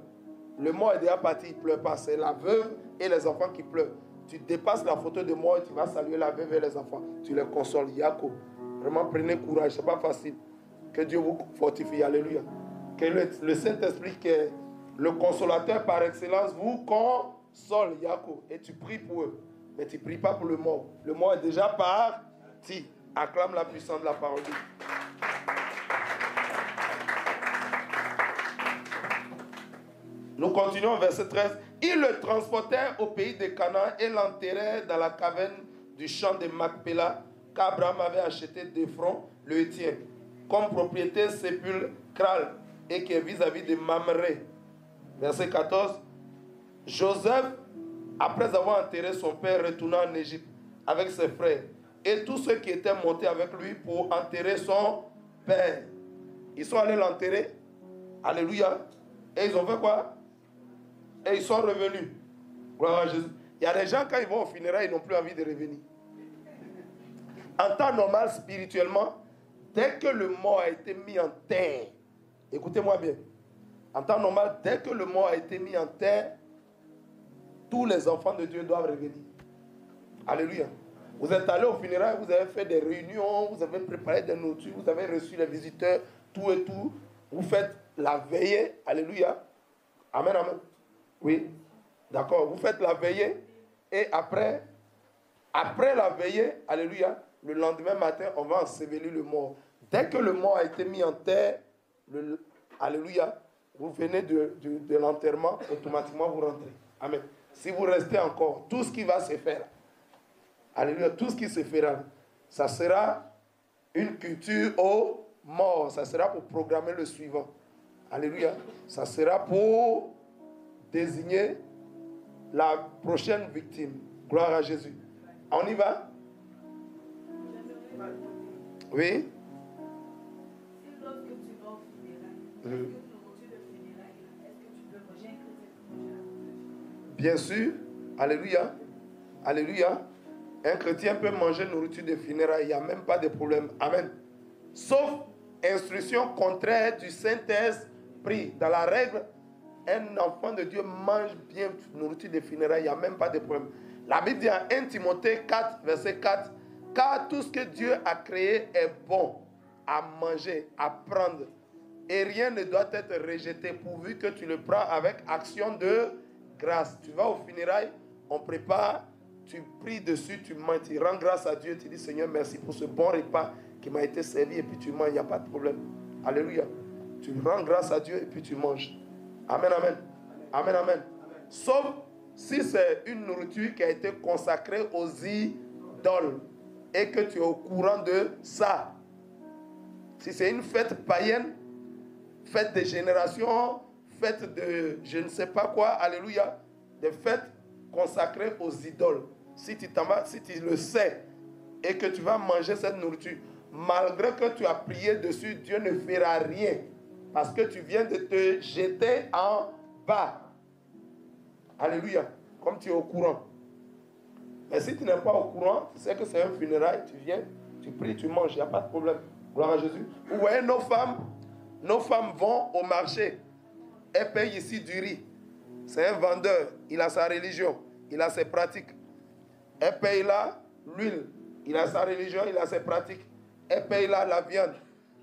Le mort est déjà parti, il ne pleure pas. C'est la veuve et les enfants qui pleurent. Tu dépasses la photo de mort et tu vas saluer la veuve et les enfants. Tu les consoles. Yako. Vraiment, prenez courage. Ce n'est pas facile. Que Dieu vous fortifie. Alléluia. Que le Saint-Esprit, qui est le consolateur par excellence, vous console. Yako. Et tu pries pour eux. Mais tu ne pries pas pour le mort. Le mort est déjà parti. Acclame la puissance de la parole de Dieu. Nous continuons, verset 13. Ils le transportèrent au pays de Canaan et l'enterrèrent dans la caverne du champ de Macpéla qu'Abraham avait acheté d'Ephron, le Héthien, comme propriété sépulcrale et qui est vis-à-vis de Mamré. Verset 14. Joseph, après avoir enterré son père, retourna en Égypte avec ses frères et tous ceux qui étaient montés avec lui pour enterrer son père. Ils sont allés l'enterrer. Alléluia. Et ils ont fait quoi? Et ils sont revenus. Gloire à Jésus. Il y a des gens, quand ils vont au funérailles, ils n'ont plus envie de revenir. En temps normal, spirituellement, dès que le mort a été mis en terre, écoutez-moi bien, en temps normal, dès que le mort a été mis en terre, tous les enfants de Dieu doivent revenir. Alléluia. Vous êtes allés au funérailles, vous avez fait des réunions, vous avez préparé des nourritures, vous avez reçu les visiteurs, tout et tout. Vous faites la veillée. Alléluia. Amen, amen. Oui. D'accord. Vous faites la veillée. Et après la veillée, alléluia, le lendemain matin, on va ensevelir le mort. Dès que le mort a été mis en terre, alléluia, vous venez de l'enterrement, automatiquement vous rentrez. Amen. Si vous restez encore, tout ce qui va se faire, alléluia, tout ce qui se fera, ça sera une culture au mort. Ça sera pour programmer le suivant. Alléluia. Ça sera pour désigner la prochaine victime. Gloire à Jésus. On y va? Oui? Si lorsque tu vas au funérailles, est-ce que tu peux manger un chrétien? Bien sûr. Alléluia. Alléluia. Un chrétien peut manger nourriture de funérailles. Il n'y a même pas de problème. Amen. Sauf instruction contraire du Saint-Esprit. Dans la règle, un enfant de Dieu mange bien nourriture de funérailles. Il n'y a même pas de problème. La Bible dit en 1 Timothée 4, verset 4, car tout ce que Dieu a créé est bon à manger, à prendre. Et rien ne doit être rejeté pourvu que tu le prends avec action de grâce. Tu vas aux funérailles, on prépare, tu pries dessus, tu manges, tu rends grâce à Dieu, tu dis Seigneur merci pour ce bon repas qui m'a été servi et puis tu manges, il n'y a pas de problème. Alléluia. Tu rends grâce à Dieu et puis tu manges. Amen, amen. Amen, amen. Sauf si c'est une nourriture qui a été consacrée aux idoles et que tu es au courant de ça. Si c'est une fête païenne, fête des générations, fête de je ne sais pas quoi, alléluia, des fêtes consacrées aux idoles. Si tu le sais et que tu vas manger cette nourriture, malgré que tu as prié dessus, Dieu ne fera rien parce que tu viens de te jeter en bas. Alléluia, comme tu es au courant. Mais si tu n'es pas au courant, tu sais que c'est un funérail, tu viens, tu pries, tu manges, il n'y a pas de problème. Gloire à Jésus. Vous voyez, nos femmes vont au marché. Elles payent ici du riz. C'est un vendeur, il a sa religion, il a ses pratiques. Elles payent là l'huile, il a sa religion, il a ses pratiques. Elles payent là la viande,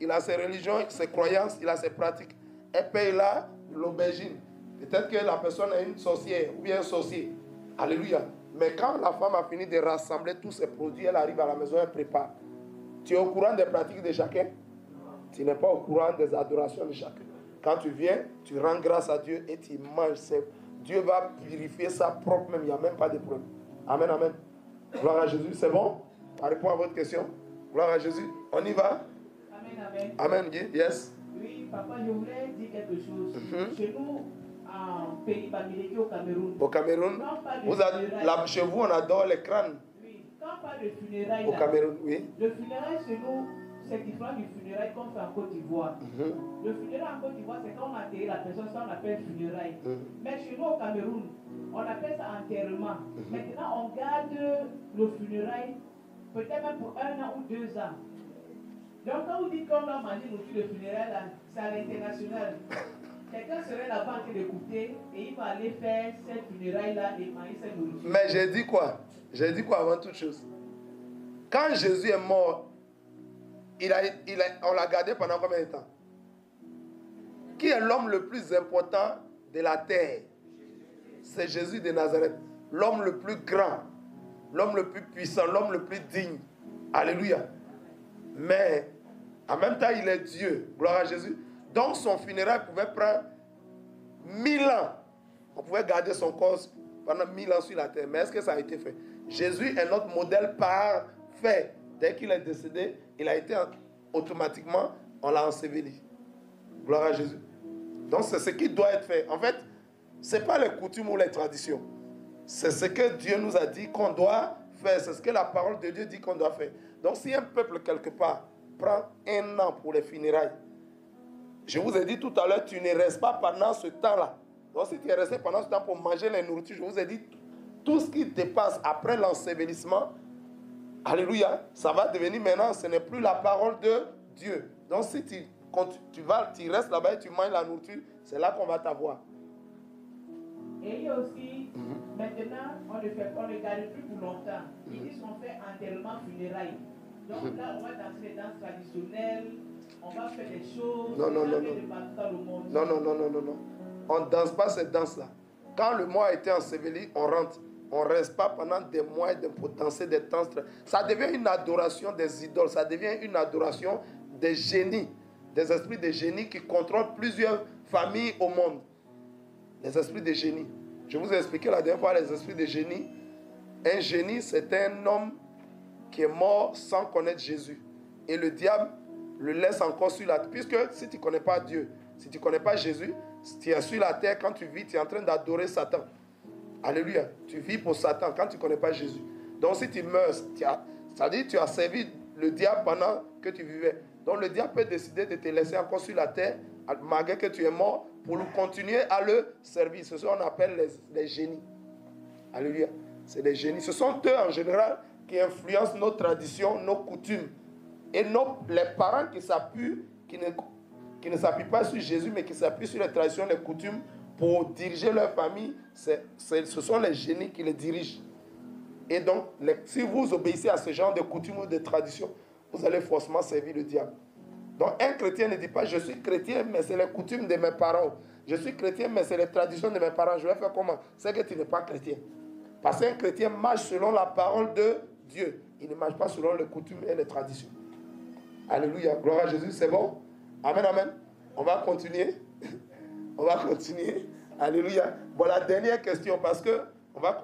il a ses religions, ses croyances, il a ses pratiques. Elles payent là l'aubergine. Peut-être que la personne est une sorcière ou bien un sorcier. Alléluia. Mais quand la femme a fini de rassembler tous ses produits, elle arrive à la maison, elle prépare. Tu es au courant des pratiques de chacun? Tu n'es pas au courant des adorations de chacun. Quand tu viens, tu rends grâce à Dieu et tu manges. Dieu va purifier ça propre même. Il n'y a même pas de problème. Amen, amen. Gloire à Jésus. C'est bon? Ça répond à votre question. Gloire à Jésus. On y va? Amen, amen. Amen. Yes. Oui, papa, je voulais dire quelque chose. Chez nous, en pays Bamileke, au Cameroun. Au Cameroun, chez vous, on adore les crânes. Oui, quand on parle de funérailles, au Cameroun, oui. Le funérail chez nous, c'est différent du funérail qu'on fait en Côte d'Ivoire. Le funérail en Côte d'Ivoire, c'est quand on enterre la personne, ça on appelle funérail. Mais chez nous au Cameroun, on appelle ça enterrement. Maintenant, on garde le funérail peut-être même pour 1 an ou 2 ans. Donc quand vous dites qu'on doit manger le funérail, c'est à l'international. Quelqu'un serait là-bas en train d'écouter et il va aller faire cette funéraille-là et manger cette nourriture. Mais j'ai dit quoi? J'ai dit quoi avant toute chose? Quand Jésus est mort, on l'a gardé pendant combien de temps? Qui est l'homme le plus important de la terre? C'est Jésus de Nazareth. L'homme le plus grand, l'homme le plus puissant, l'homme le plus digne. Alléluia. Mais en même temps, il est Dieu. Gloire à Jésus. Donc son funérail pouvait prendre 1000 ans. On pouvait garder son corps pendant 1000 ans sur la terre. Mais est-ce que ça a été fait? Jésus est notre modèle parfait. Dès qu'il est décédé, il a été automatiquement, on l'a enseveli. Gloire à Jésus. Donc c'est ce qui doit être fait. En fait, ce n'est pas les coutumes ou les traditions. C'est ce que Dieu nous a dit qu'on doit faire. C'est ce que la parole de Dieu dit qu'on doit faire. Donc si un peuple quelque part prend 1 an pour les funérailles, je vous ai dit tout à l'heure, tu ne restes pas pendant ce temps-là. Donc si tu es resté pendant ce temps pour manger les nourritures, je vous ai dit, tout ce qui te passe après l'ensevelissement, alléluia, ça va devenir maintenant, ce n'est plus la parole de Dieu. Donc si tu restes là-bas et tu manges la nourriture, c'est là qu'on va t'avoir. Et il y a aussi, maintenant, on ne garde plus pour longtemps. Ils disent qu'on fait enterrement funérailles. Donc là, on va danser les danses traditionnelles, on va faire des choses, non. Dans le monde. Non. On ne danse pas cette danse-là. Quand le mois a été enseveli, on rentre. On ne reste pas pendant des mois pour danser des danses. Ça devient une adoration des idoles. Ça devient une adoration des génies. Des esprits de génie qui contrôlent plusieurs familles au monde. Les esprits de génie. Je vous ai expliqué la dernière fois les esprits de génie. Un génie, c'est un homme qui est mort sans connaître Jésus. Et le diable le laisse encore sur la terre. Puisque si tu ne connais pas Dieu, si tu ne connais pas Jésus, si tu es sur la terre, quand tu vis, tu es en train d'adorer Satan. Alléluia. Tu vis pour Satan quand tu ne connais pas Jésus. Donc si tu meurs, c'est-à-dire tu as servi le diable pendant que tu vivais. Donc le diable peut décider de te laisser encore sur la terre, malgré que tu es mort, pour continuer à le servir. C'est ce qu'on appelle les génies. Alléluia. C'est les génies. Ce sont eux en général qui influencent nos traditions, nos coutumes. Et les parents qui s'appuient, qui ne s'appuient pas sur Jésus, mais qui s'appuient sur les traditions, les coutumes, pour diriger leur famille, ce sont les génies qui les dirigent. Et donc, si vous obéissez à ce genre de coutumes ou de traditions, vous allez forcément servir le diable. Donc un chrétien ne dit pas, je suis chrétien, mais c'est les coutumes de mes parents. Je suis chrétien, mais c'est les traditions de mes parents. Je vais faire comment? C'est que tu n'es pas chrétien. Parce qu'un chrétien marche selon la parole de Dieu. Il ne marche pas selon les coutumes et les traditions. Alléluia. Gloire à Jésus. C'est bon? Amen, amen. On va continuer. On va continuer. Alléluia. Bon, la dernière question, parce que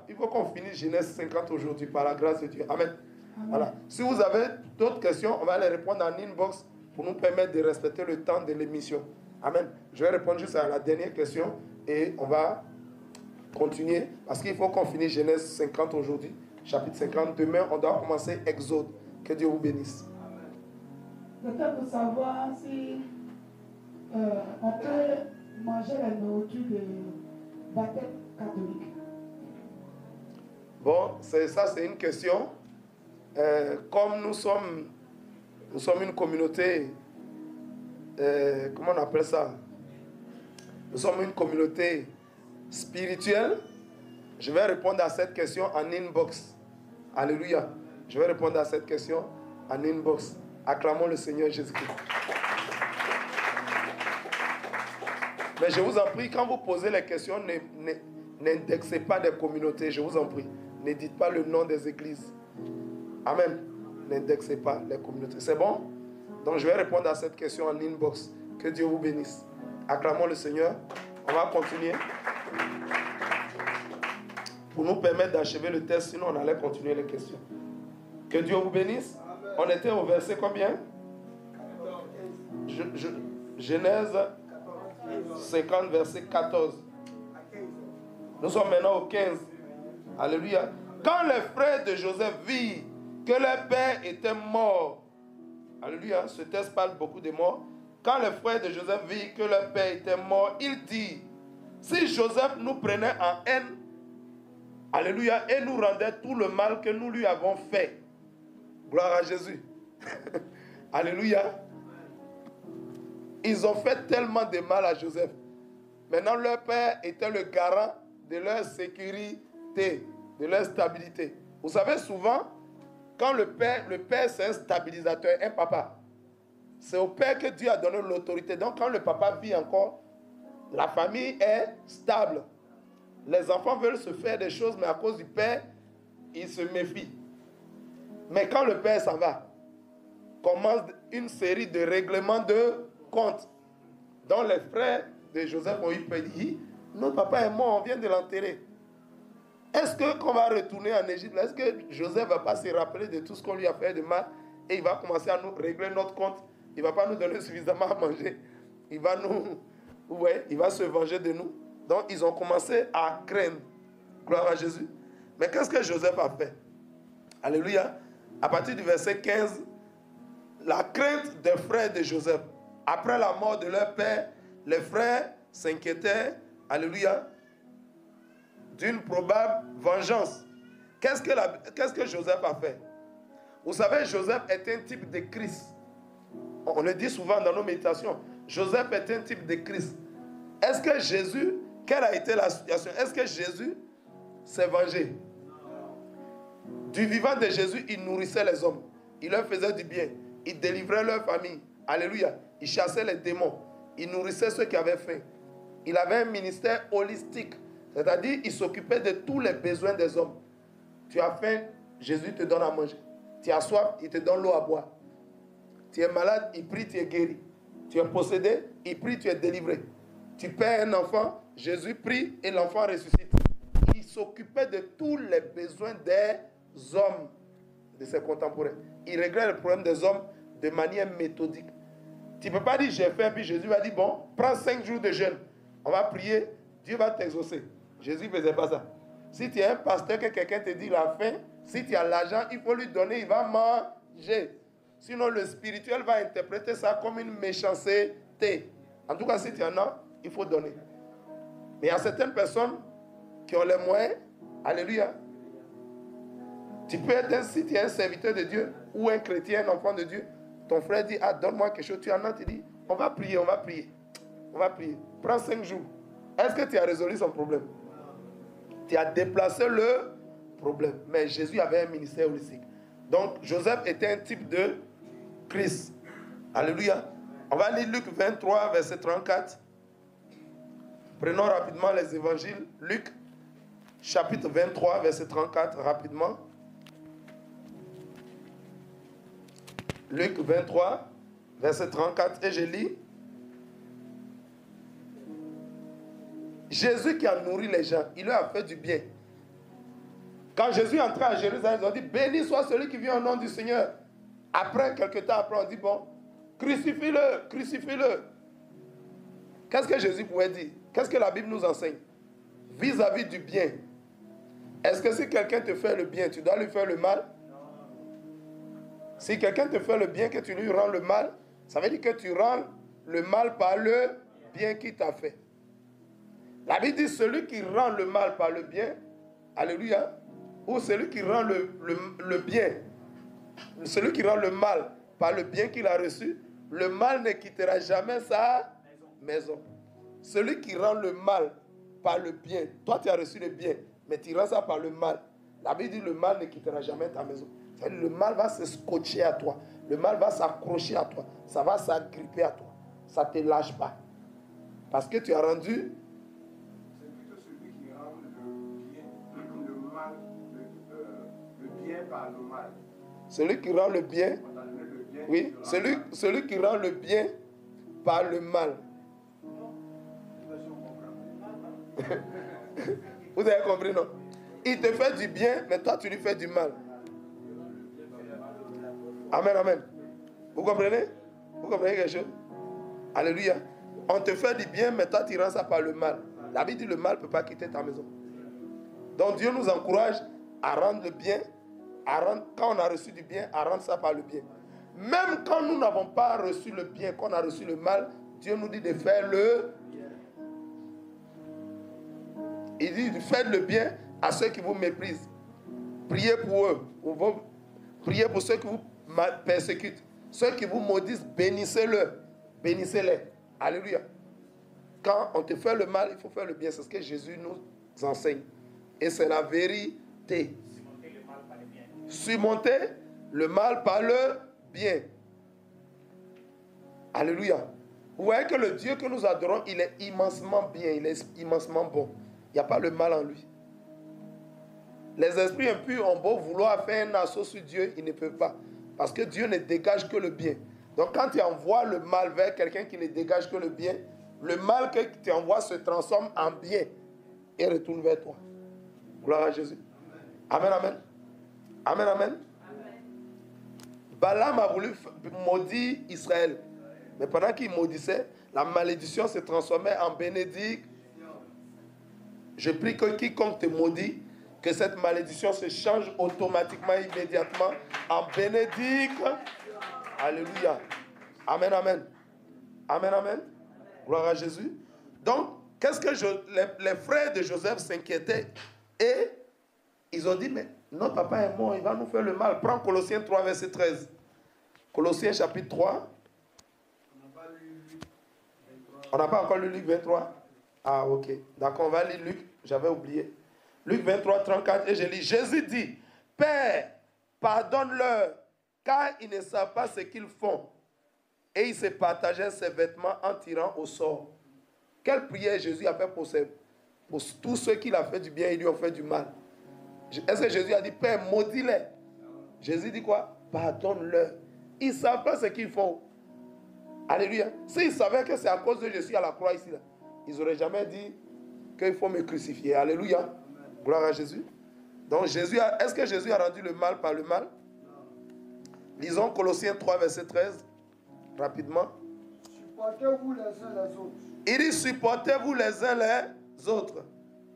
il faut qu'on finisse Genèse 50 aujourd'hui, par la grâce de Dieu. Amen. Amen. Voilà. Si vous avez d'autres questions, on va les répondre en inbox pour nous permettre de respecter le temps de l'émission. Amen. Je vais répondre juste à la dernière question et on va continuer parce qu'il faut qu'on finisse Genèse 50 aujourd'hui, chapitre 50. Demain, on doit commencer Exode. Que Dieu vous bénisse. Peut-être pour savoir si on peut manger la nourriture de baptême catholique. Bon, ça c'est une question. Comme nous sommes une communauté, comment on appelle ça? Nous sommes une communauté spirituelle. Je vais répondre à cette question en inbox. Alléluia. Je vais répondre à cette question en inbox. Acclamons le Seigneur Jésus-Christ. Mais je vous en prie, quand vous posez les questions, n'indexez pas des communautés, je vous en prie. Ne dites pas le nom des églises. Amen. N'indexez pas les communautés. C'est bon? Donc je vais répondre à cette question en inbox. Que Dieu vous bénisse. Acclamons le Seigneur. On va continuer. Pour nous permettre d'achever le test, sinon on allait continuer les questions. Que Dieu vous bénisse. Amen. On était au verset combien? Genèse 50, verset 14. Nous sommes maintenant au 15. Alléluia. Quand les frères de Joseph virent que leur père était mort. Alléluia. Ce texte parle beaucoup de morts. Quand les frères de Joseph virent que leur père était mort, ils dirent, si Joseph nous prenait en haine, alléluia, et nous rendait tout le mal que nous lui avons fait. Gloire à Jésus. Alléluia. Ils ont fait tellement de mal à Joseph. Maintenant, leur père était le garant de leur sécurité, de leur stabilité. Vous savez, souvent, quand le père c'est un stabilisateur, un papa. C'est au père que Dieu a donné l'autorité. Donc, quand le papa vit encore, la famille est stable. Les enfants veulent se faire des choses, mais à cause du père, ils se méfient. Mais quand le père s'en va, commence une série de règlements de comptes. Donc, les frères de Joseph ont eu peur. Dit, notre papa est mort, on vient de l'enterrer. Est-ce qu'on va retourner en Égypte? Est-ce que Joseph ne va pas se rappeler de tout ce qu'on lui a fait de mal et il va commencer à nous régler notre compte? Il ne va pas nous donner suffisamment à manger. Il va se venger de nous. Donc, ils ont commencé à craindre. Gloire à Jésus. Mais qu'est-ce que Joseph a fait? Alléluia. À partir du verset 15, la crainte des frères de Joseph. Après la mort de leur père, les frères s'inquiétaient, alléluia, d'une probable vengeance. Qu'est-ce que Joseph a fait? Vous savez, Joseph est un type de Christ. On le dit souvent dans nos méditations. Joseph est un type de Christ. Est-ce que Jésus, quelle a été la situation? Est-ce que Jésus s'est vengé? Du vivant de Jésus, il nourrissait les hommes. Il leur faisait du bien. Il délivrait leur famille. Alléluia. Il chassait les démons. Il nourrissait ceux qui avaient faim. Il avait un ministère holistique. C'est-à-dire, il s'occupait de tous les besoins des hommes. Tu as faim, Jésus te donne à manger. Tu as soif, il te donne l'eau à boire. Tu es malade, il prie, tu es guéri. Tu es possédé, il prie, tu es délivré. Tu perds un enfant, Jésus prie et l'enfant ressuscite. Il s'occupait de tous les besoins des hommes, de ses contemporains. Il réglait le problème des hommes de manière méthodique. Tu ne peux pas dire j'ai faim, puis Jésus va dire bon, prends 5 jours de jeûne. On va prier, Dieu va t'exaucer. Jésus ne faisait pas ça. Si tu es un pasteur que quelqu'un te dit la faim, si tu as l'argent, il faut lui donner, il va manger. Sinon, le spirituel va interpréter ça comme une méchanceté. En tout cas, si tu en as, il faut donner. Mais il y a certaines personnes qui ont les moyens. Alléluia. Tu peux être, si tu es un serviteur de Dieu ou un chrétien, un enfant de Dieu, ton frère dit, ah, donne-moi quelque chose. Tu en as, tu dis, on va prier, on va prier. On va prier. Prends 5 jours. Est-ce que tu as résolu son problème? Tu as déplacé le problème. Mais Jésus avait un ministère holistique. Donc, Joseph était un type de Christ. Alléluia. On va lire Luc 23, verset 34. Prenons rapidement les évangiles. Luc, chapitre 23, verset 34, rapidement. Luc 23, verset 34, et je lis. Jésus qui a nourri les gens, il leur a fait du bien. Quand Jésus est entré à Jérusalem, ils ont dit, béni soit celui qui vient au nom du Seigneur. Après, quelques temps après, on dit, bon, crucifie-le, crucifie-le. Qu'est-ce que Jésus pouvait dire? Qu'est-ce que la Bible nous enseigne? Vis-à-vis du bien. Est-ce que si quelqu'un te fait le bien, tu dois lui faire le mal? Si quelqu'un te fait le bien, que tu lui rends le mal, ça veut dire que tu rends le mal par le bien qu'il t'a fait. La Bible dit, celui qui rend le mal par le bien, alléluia, ou celui qui rend le bien, celui qui rend le mal par le bien qu'il a reçu, le mal ne quittera jamais sa maison. Celui qui rend le mal par le bien, toi tu as reçu le bien, mais tu rends ça par le mal. La Bible dit, le mal ne quittera jamais ta maison. C'est-à-dire, le mal va se scotcher à toi, le mal va s'accrocher à toi, ça va s'agripper à toi, ça ne te lâche pas. Parce que tu as rendu... Le bien par le mal. Celui qui rend le bien, oui, celui qui rend le bien par le mal. Vous avez compris, non? Il te fait du bien, mais toi tu lui fais du mal. Amen, amen. Vous comprenez? Vous comprenez quelque chose? Alléluia. On te fait du bien, mais toi tu rends ça par le mal. La Bible dit le mal ne peut pas quitter ta maison. Donc Dieu nous encourage à rendre le bien, quand on a reçu du bien, à rendre ça par le bien. Même quand nous n'avons pas reçu le bien, qu'on a reçu le mal, Dieu nous dit de faire le bien. Il dit de faire le bien à ceux qui vous méprisent. Priez pour eux. Priez pour ceux qui vous persécutent. Ceux qui vous maudissent, bénissez-le. Bénissez-les. Alléluia. Quand on te fait le mal, il faut faire le bien. C'est ce que Jésus nous enseigne. Et c'est la vérité. Surmonter le mal par le bien. Alléluia. Vous voyez que le Dieu que nous adorons, il est immensement bien, il est immensement bon. Il n'y a pas le mal en lui. Les esprits impurs ont beau vouloir faire un assaut sur Dieu, ils ne peuvent pas. Parce que Dieu ne dégage que le bien. Donc quand tu envoies le mal vers quelqu'un qui ne dégage que le bien, le mal que tu envoies se transforme en bien et retourne vers toi. Gloire à Jésus. Amen, amen. Amen, amen. Balaam a voulu maudire Israël. Mais pendant qu'il maudissait, la malédiction se transformait en bénédiction. Je prie que quiconque te maudit, que cette malédiction se change automatiquement, immédiatement, en bénédiction. Alléluia. Amen, amen. Amen, amen. Gloire à Jésus. Donc, qu'est-ce que les frères de Joseph s'inquiétaient et ils ont dit, mais notre papa est mort, il va nous faire le mal. Prends Colossiens 3, verset 13. Colossiens chapitre 3. On n'a pas encore lu Luc 23. Ah, ok. D'accord, on va lire Luc. J'avais oublié. Luc 23, 34. Et je lis. Jésus dit, Père, pardonne-leur, car ils ne savent pas ce qu'ils font. Et il se partageait ses vêtements en tirant au sort. Quelle prière Jésus a fait pour tous ceux qui l'ont fait du bien et lui ont fait du mal? Est-ce que Jésus a dit, Père, maudis-les? Jésus dit quoi? Pardonne-leur. Ils ne savent pas ce qu'ils font. Alléluia. S'ils savaient que c'est à cause de Jésus à la croix ici, là, ils n'auraient jamais dit qu'il faut me crucifier. Alléluia. Gloire à Jésus. Donc, est-ce que Jésus a rendu le mal par le mal? Lisons Colossiens 3, verset 13. Rapidement. Supportez-vous les uns les autres. Il dit, supportez-vous les uns les autres.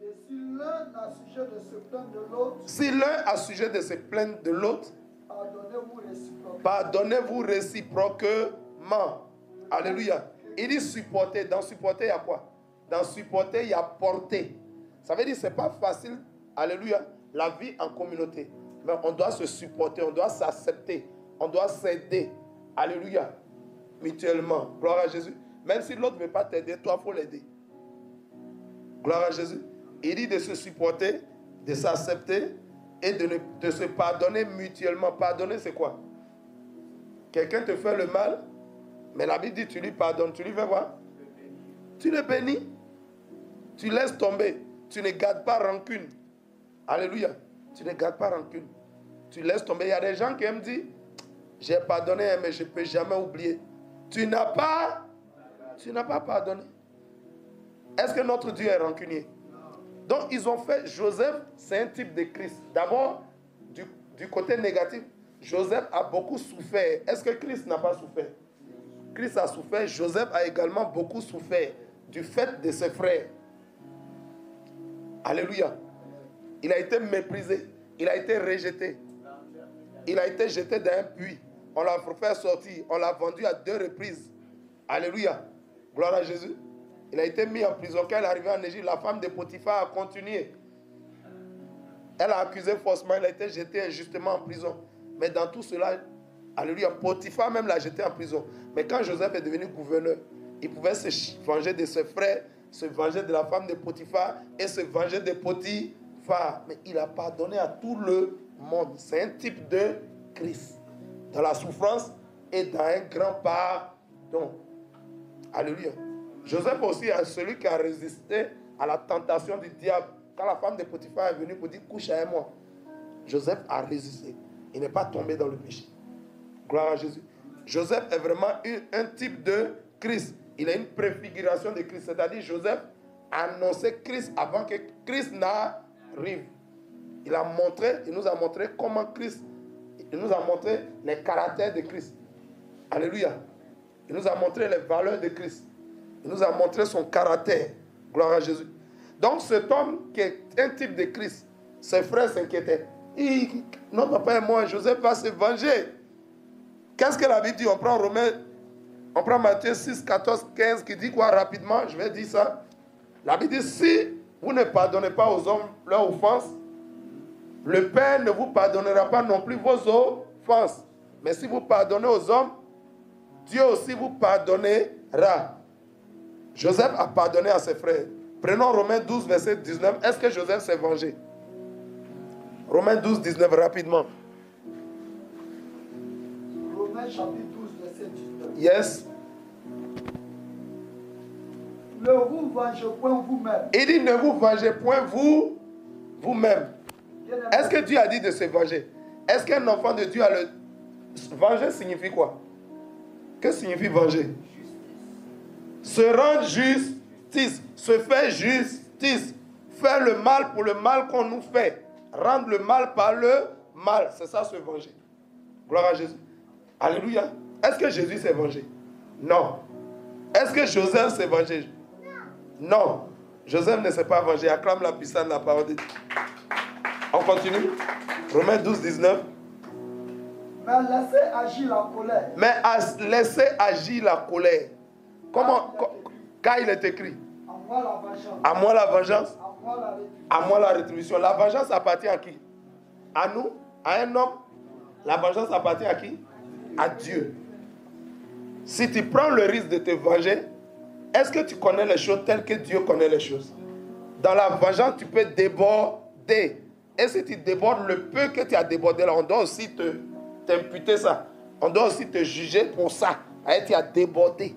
Et si l'un a sujet de se plaindre de l'autre, si l'un a sujet de se plaindre de l'autre, pardonnez-vous réciproquement. Pardonnez-vous réciproquement. Alléluia. Il dit supporter. Dans supporter, il y a quoi? Dans supporter, il y a porter. Ça veut dire que ce n'est pas facile, alléluia, la vie en communauté. Mais on doit se supporter, on doit s'accepter, on doit s'aider. Alléluia. Mutuellement. Gloire à Jésus. Même si l'autre ne veut pas t'aider, toi, il faut l'aider. Gloire à Jésus. Il dit de se supporter, de s'accepter et de se pardonner mutuellement. Pardonner, c'est quoi? Quelqu'un te fait le mal, Mais la Bible dit, tu lui pardonnes. Tu lui fais quoi? Tu le bénis. Tu laisses tomber. Tu ne gardes pas rancune. Alléluia. Tu ne gardes pas rancune. Tu laisses tomber. Il y a des gens qui aiment dire, j'ai pardonné, mais je ne peux jamais oublier. Tu n'as pas pardonné. Est-ce que notre Dieu est rancunier? Donc, ils ont fait, Joseph, c'est un type de Christ. D'abord, du côté négatif, Joseph a beaucoup souffert. Est-ce que Christ n'a pas souffert? Christ a souffert. Joseph a également beaucoup souffert du fait de ses frères. Alléluia. Il a été méprisé. Il a été rejeté. Il a été jeté dans un puits. On l'a fait sortir. On l'a vendu à 2 reprises. Alléluia. Gloire à Jésus. Il a été mis en prison. Quand il est arrivé en Égypte, la femme de Potiphar a continué. Elle a accusé faussement. Elle a été jetée injustement en prison. Mais dans tout cela, alléluia, Potiphar même l'a jeté en prison. Mais quand Joseph est devenu gouverneur, il pouvait se venger de ses frères, se venger de la femme de Potiphar et se venger de Potiphar. Mais il a pardonné à tout le monde. C'est un type de Christ. Dans la souffrance et dans un grand pardon. Alléluia. Joseph aussi est celui qui a résisté à la tentation du diable. Quand la femme de Potiphar est venue pour dire couche avec moi, Joseph a résisté. Il n'est pas tombé dans le péché. Gloire à Jésus. Joseph est vraiment un type de Christ. Il est une préfiguration de Christ. C'est-à-dire Joseph annonçait Christ avant que Christ n'arrive. Il nous a montré comment Christ, il nous a montré les caractères de Christ. Alléluia. Il nous a montré les valeurs de Christ. Il nous a montré son caractère. Gloire à Jésus. Donc cet homme qui est un type de Christ, ses frères s'inquiétaient. Notre papa et moi, Joseph va se venger. Qu'est-ce que la Bible dit? On prend Matthieu 6, 14, 15 qui dit quoi rapidement? Je vais dire ça. La Bible dit, si vous ne pardonnez pas aux hommes leurs offenses, le Père ne vous pardonnera pas non plus vos offenses. Mais si vous pardonnez aux hommes, Dieu aussi vous pardonnera. Joseph a pardonné à ses frères. Prenons Romains 12, verset 19. Est-ce que Joseph s'est vengé? Romains 12, 19, rapidement. Romains chapitre 12, verset 19. Yes. Ne vous vengez point vous-même. Il dit ne vous vengez point vous-même. Est-ce que Dieu a dit de se venger? Est-ce qu'un enfant de Dieu a le... Venger signifie quoi? Que signifie venger? Se rendre justice, se faire justice, faire le mal pour le mal qu'on nous fait, rendre le mal par le mal, c'est ça se venger. Gloire à Jésus. Alléluia. Est-ce que Jésus s'est vengé? Non. Est-ce que Joseph s'est vengé? Non. Joseph ne s'est pas vengé. Acclame la puissance de la parole de Dieu. On continue. Romains 12, 19. Mais laissez agir la colère. Mais laissez agir la colère. Comment? Car il est écrit. À moi la vengeance. À moi la vengeance. À moi la rétribution. À moi la rétribution. La vengeance appartient à qui? À nous? À un homme? La vengeance appartient à qui? À Dieu. Si tu prends le risque de te venger, est-ce que tu connais les choses telles que Dieu connaît les choses? Dans la vengeance, tu peux déborder. Et si tu débordes le peu que tu as débordé là, on doit aussi t'imputer ça. On doit aussi te juger pour ça. Et tu as débordé.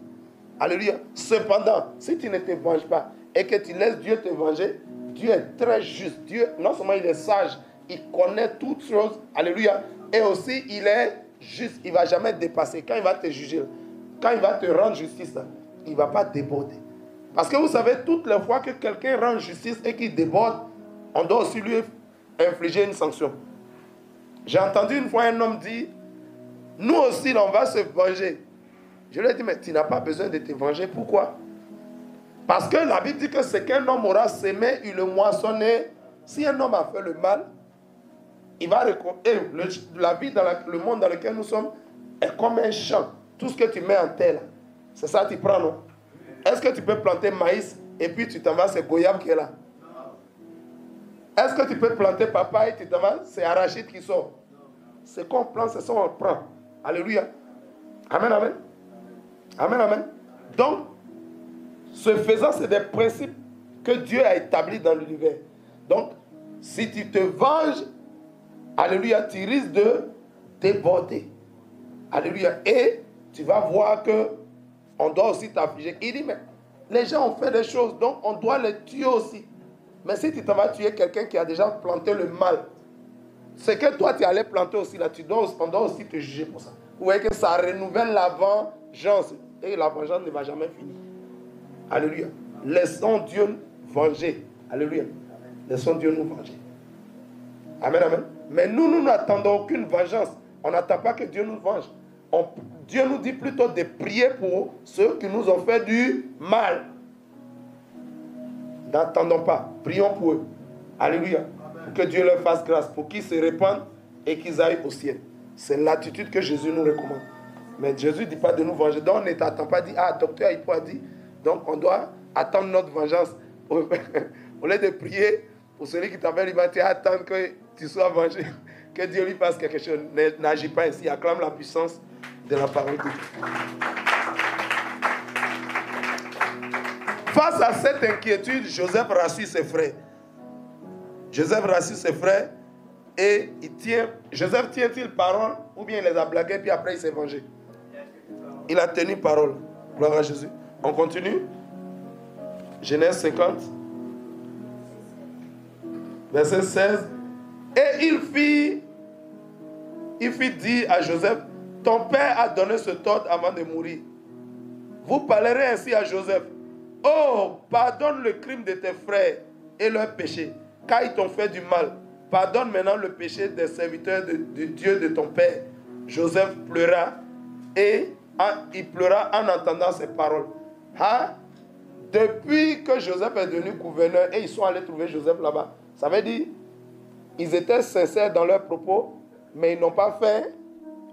Alléluia. Cependant, si tu ne te venges pas et que tu laisses Dieu te venger, Dieu est très juste. Dieu, non seulement il est sage, il connaît toutes choses. Alléluia. Et aussi, il est juste. Il ne va jamais dépasser. Quand il va te juger, quand il va te rendre justice, il ne va pas déborder. Parce que vous savez, toutes les fois que quelqu'un rend justice et qu'il déborde, on doit aussi lui infliger une sanction. J'ai entendu une fois un homme dire, nous aussi, on va se venger. Je lui ai dit, mais tu n'as pas besoin de te venger. Pourquoi? Parce que la Bible dit que ce qu'un homme aura sémé, il le moissonne. Si un homme a fait le mal, il va la vie dans le monde dans lequel nous sommes est comme un champ. Tout ce que tu mets en terre, c'est ça que tu prends, non? Est-ce que tu peux planter maïs et puis tu t'en vas, c'est goyave qui est là? Est-ce que tu peux planter papaye, tu t'en vas, c'est arachide qui sort? C'est qu'on plante, c'est ça qu'on prend. Alléluia. Amen, amen. Amen, amen. Donc, ce faisant, c'est des principes que Dieu a établis dans l'univers. Donc, si tu te venges, alléluia, tu risques de déborder. Alléluia. Et tu vas voir que on doit aussi t'affliger. Il dit, mais les gens ont fait des choses, donc on doit les tuer aussi. Mais si tu t'en vas tuer quelqu'un qui a déjà planté le mal, c'est que toi tu allais planter aussi là, on doit aussi te juger pour ça. Vous voyez que ça renouvelle la vengeance. Et la vengeance ne va jamais finir. Alléluia. Laissons Dieu venger. Alléluia. Laissons Dieu nous venger. Amen, amen. Mais nous n'attendons aucune vengeance. On n'attend pas que Dieu nous venge. Dieu nous dit plutôt de prier pour ceux qui nous ont fait du mal. N'attendons pas. Prions pour eux. Alléluia. Pour que Dieu leur fasse grâce. Pour qu'ils se répandent et qu'ils aillent au ciel. C'est l'attitude que Jésus nous recommande. Mais Jésus ne dit pas de nous venger. Donc on ne t'attend pas. Dit, docteur Hippo a dit. Donc on doit attendre notre vengeance. Au lieu de prier pour celui qui t'appelle, il va attendre que tu sois vengé. Que Dieu lui fasse quelque chose. N'agis pas ainsi. Acclame la puissance de la parole de Dieu. Face à cette inquiétude, Joseph rassure ses frères. Joseph rassure ses frères et Joseph tient-il parole ou bien il les a blagués puis après il s'est vengé? Il a tenu parole. Gloire à Jésus. On continue. Genèse 50. Verset 16. Et il fit dire à Joseph, ton père a donné ce ordre avant de mourir. Vous parlerez ainsi à Joseph. Oh, pardonne le crime de tes frères et leur péché, car ils t'ont fait du mal. Pardonne maintenant le péché des serviteurs de Dieu de ton père. Joseph pleura et il pleura en entendant ces paroles. Hein? Depuis que Joseph est devenu gouverneur et ils sont allés trouver Joseph là-bas, ça veut dire ils étaient sincères dans leurs propos, mais ils n'ont pas fait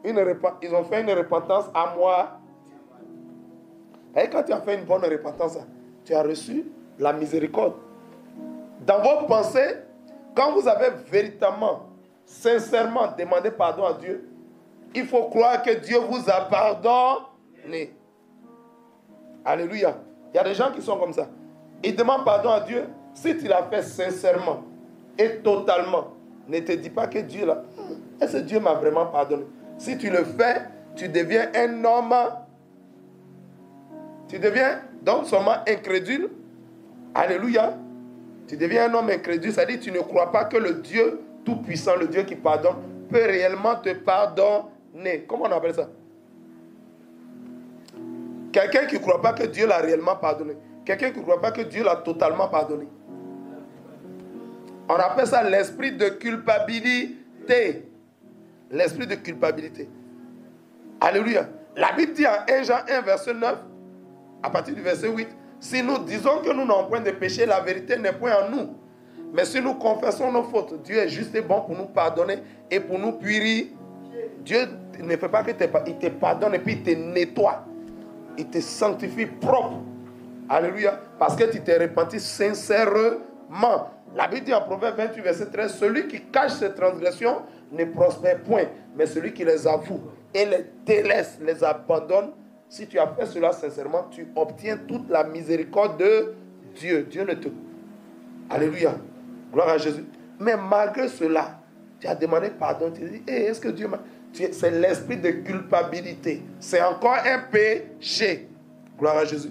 ils ont fait une repentance à moi. Et quand tu as fait une bonne repentance, tu as reçu la miséricorde. Dans vos pensées, quand vous avez véritablement, sincèrement demandé pardon à Dieu, il faut croire que Dieu vous a pardonné. Alléluia. Il y a des gens qui sont comme ça. Ils demandent pardon à Dieu. Si tu l'as fait sincèrement et totalement, ne te dis pas que Dieu là, est-ce que Dieu m'a vraiment pardonné? Si tu le fais, tu deviens un homme. Tu deviens donc seulement incrédule. Alléluia. Tu deviens un homme incrédule. C'est-à-dire que tu ne crois pas que le Dieu tout-puissant, le Dieu qui pardonne, peut réellement te pardonner. Comment on appelle ça? Quelqu'un qui ne croit pas que Dieu l'a réellement pardonné. Quelqu'un qui ne croit pas que Dieu l'a totalement pardonné. On appelle ça l'esprit de culpabilité. L'esprit de culpabilité. Alléluia. La Bible dit en 1 Jean 1, verset 9, à partir du verset 8, si nous disons que nous n'avons point de péché, la vérité n'est point en nous. Mais si nous confessons nos fautes, Dieu est juste et bon pour nous pardonner et pour nous purifier. Dieu ne fait pas que il te pardonne et puis il te nettoie. Il te sanctifie propre. Alléluia. Parce que tu t'es repenti sincèrement. La Bible dit en Proverbe 28, verset 13, celui qui cache ses transgressions ne prospère point, mais celui qui les avoue et les délaisse, les abandonne, si tu as fait cela sincèrement, tu obtiens toute la miséricorde de Dieu. Dieu ne te... Alléluia. Gloire à Jésus. Mais malgré cela, tu as demandé pardon. Tu as dit, hey, est-ce que Dieu m'a... C'est l'esprit de culpabilité. C'est encore un péché. Gloire à Jésus.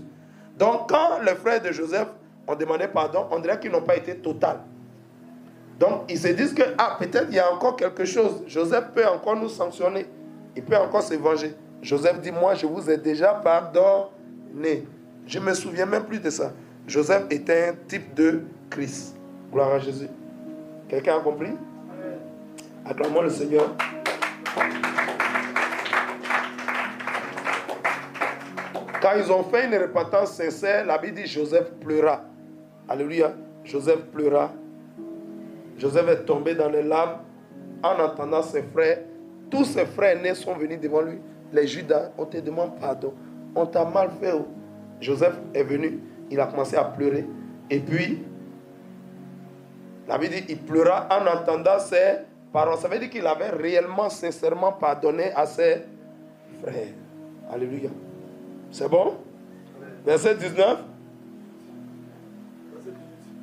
Donc, quand les frères de Joseph ont demandé pardon, on dirait qu'ils n'ont pas été total. Donc, ils se disent que, peut-être il y a encore quelque chose. Joseph peut encore nous sanctionner. Il peut encore se venger. Joseph dit, moi, je vous ai déjà pardonné. Je ne me souviens même plus de ça. Joseph était un type de Christ. Gloire à Jésus. Quelqu'un a compris? Acclamons le Seigneur. Quand ils ont fait une repentance sincère, la Bible dit Joseph pleura. Alléluia. Joseph pleura. Joseph est tombé dans les larmes en entendant ses frères. Tous ses frères aînés sont venus devant lui. Les Judas, on te demande pardon. On t'a mal fait. Joseph est venu. Il a commencé à pleurer. Et puis, la Bible dit il pleura en entendant ses paroles. Ça veut dire qu'il avait réellement, sincèrement pardonné à ses frères. Alléluia. C'est bon? Verset 19.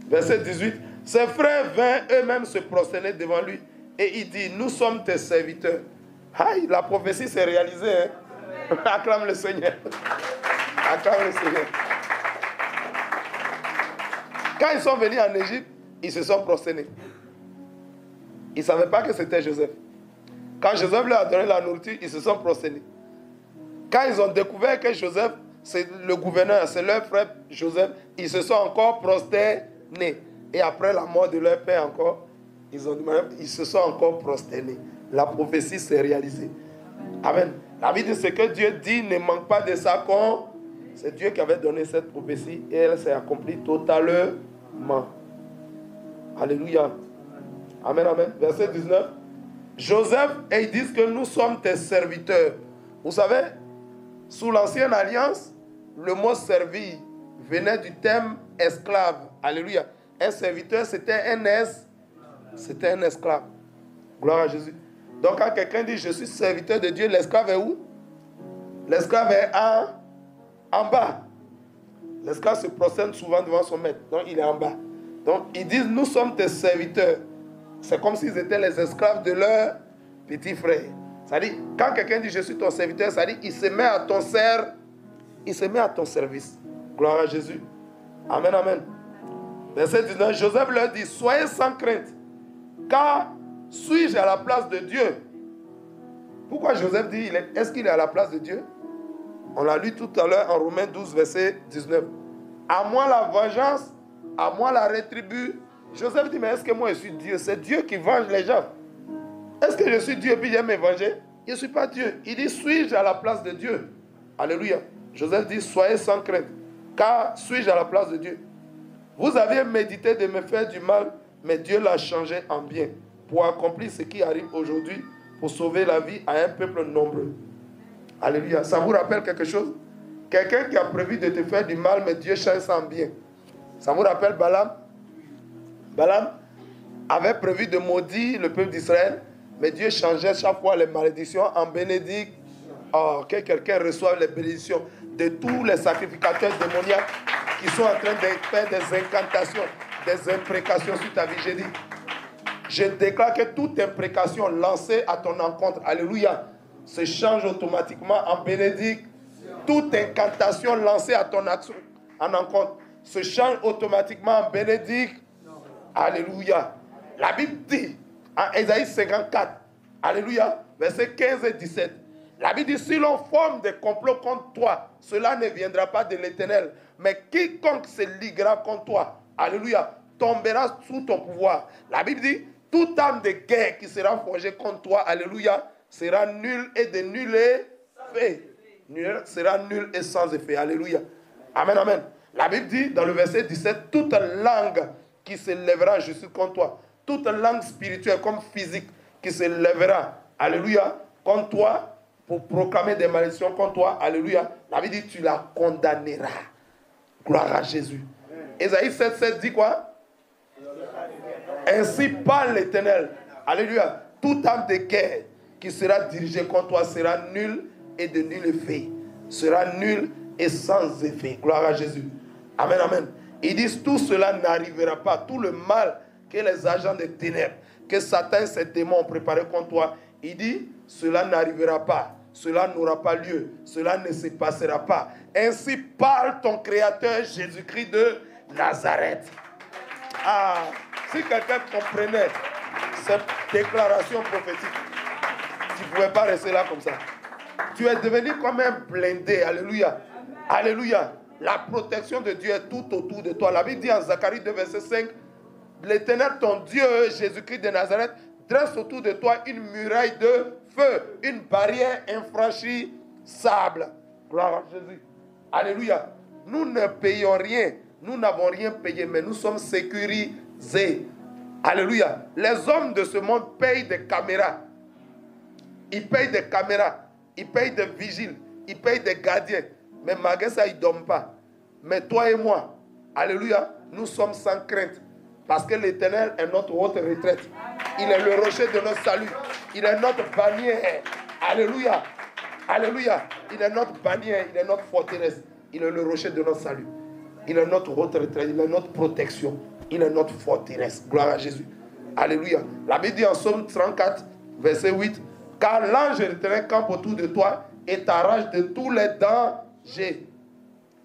Verset 18. Ses frères vinrent eux-mêmes se prosterner devant lui. Et il dit, nous sommes tes serviteurs. Aïe, la prophétie s'est réalisée. Hein? Acclame le Seigneur. Acclame le Seigneur. Quand ils sont venus en Égypte, ils se sont prosternés. Ils ne savaient pas que c'était Joseph. Quand Joseph leur a donné la nourriture, ils se sont prosternés. Quand ils ont découvert que Joseph, c'est le gouverneur, c'est leur frère Joseph, ils se sont encore prosternés. Et après la mort de leur père encore, ils se sont encore prosternés. La prophétie s'est réalisée. Amen. La Bible dit ce que Dieu dit ne manque pas de sa compte. C'est Dieu qui avait donné cette prophétie et elle s'est accomplie totalement. Alléluia. Amen, amen. Verset 19. Joseph, et ils disent que nous sommes tes serviteurs. Vous savez, sous l'ancienne alliance, le mot servi venait du terme esclave. Alléluia. Un serviteur, c'était un esclave. Gloire à Jésus. Donc quand quelqu'un dit je suis serviteur de Dieu, l'esclave est où? L'esclave est en bas. L'esclave se prosterne souvent devant son maître. Donc il est en bas. Donc ils disent nous sommes tes serviteurs. C'est comme s'ils étaient les esclaves de leur petit frère. C'est-à-dire, quand quelqu'un dit je suis ton serviteur, ça dit il se met à ton service. Gloire à Jésus. Amen, amen. Verset 19, Joseph leur dit, soyez sans crainte, car suis-je à la place de Dieu? Pourquoi Joseph dit, est-ce qu'il est à la place de Dieu? On l'a lu tout à l'heure en Romains 12, verset 19. À moi la vengeance, à moi la rétribution. Joseph dit, mais est-ce que moi je suis Dieu? C'est Dieu qui venge les gens. Est-ce que je suis Dieu et puis j'aime me venger? Je ne suis pas Dieu. Il dit, suis-je à la place de Dieu? Alléluia. Joseph dit, soyez sans crainte, car suis-je à la place de Dieu? Vous aviez médité de me faire du mal, mais Dieu l'a changé en bien, pour accomplir ce qui arrive aujourd'hui, pour sauver la vie à un peuple nombreux. Alléluia. Ça vous rappelle quelque chose? Quelqu'un qui a prévu de te faire du mal, mais Dieu change ça en bien. Ça vous rappelle Balaam? Balaam avait prévu de maudire le peuple d'Israël, mais Dieu changeait chaque fois les malédictions en bénédictions. Oh, que quelqu'un reçoive les bénédictions de tous les sacrificateurs démoniaques qui sont en train de faire des incantations, des imprécations sur ta vie. J'ai dit, je déclare que toute imprécation lancée à ton encontre, alléluia, se change automatiquement en bénédiction. Toute incantation lancée à ton encontre se change automatiquement en bénédiction. Alléluia. La Bible dit, en Ésaïe 54, alléluia, versets 15 et 17, la Bible dit, si l'on forme des complots contre toi, cela ne viendra pas de l'Éternel. Mais quiconque se liguera contre toi, alléluia, tombera sous ton pouvoir. La Bible dit, toute âme de guerre qui sera forgée contre toi, alléluia, sera nulle et de nul effet. Sera nulle et sans effet. Alléluia. Amen, amen. La Bible dit, dans le verset 17, toute langue qui se lèvera en justice contre toi, toute langue spirituelle comme physique qui se lèvera, alléluia, contre toi, pour proclamer des malédictions contre toi, alléluia, la Bible dit, tu la condamneras. Gloire à Jésus. Ésaïe 7,7 dit quoi? Ainsi parle l'Éternel. Alléluia. Toute âme de guerre qui sera dirigée contre toi sera nulle et de nul effet. Sera nulle et sans effet. Gloire à Jésus. Amen, amen. Ils disent tout cela n'arrivera pas. Tout le mal que les agents des ténèbres, que Satan et ses démons ont préparé contre toi, il dit cela n'arrivera pas. Cela n'aura pas lieu. Cela ne se passera pas. Ainsi parle ton Créateur Jésus-Christ de Nazareth. Ah, si quelqu'un comprenait cette déclaration prophétique, tu ne pouvais pas rester là comme ça. Tu es devenu comme un blindé. Alléluia. Alléluia. La protection de Dieu est tout autour de toi. La Bible dit en Zacharie 2, verset 5, l'Éternel, ton Dieu, Jésus-Christ de Nazareth, dresse autour de toi une muraille de feu, une barrière infranchissable. Gloire à Jésus. Alléluia. Nous ne payons rien. Nous n'avons rien payé, mais nous sommes sécurisés. Alléluia. Les hommes de ce monde payent des caméras. Ils payent des caméras. Ils payent des vigiles. Ils payent des gardiens. Mais malgré ça, ils ne dorment pas. Mais toi et moi, alléluia, nous sommes sans crainte. Parce que l'Éternel est notre haute retraite. Il est le rocher de notre salut. Il est notre bannière. Alléluia. Alléluia. Il est notre bannière. Il est notre forteresse. Il est le rocher de notre salut. Il est notre haute retraite. Il est notre protection. Il est notre forteresse. Gloire à Jésus. Alléluia. La Bible dit en Psaume 34, verset 8, car l'ange de l'Éternel campe autour de toi et t'arrache de tous les dangers.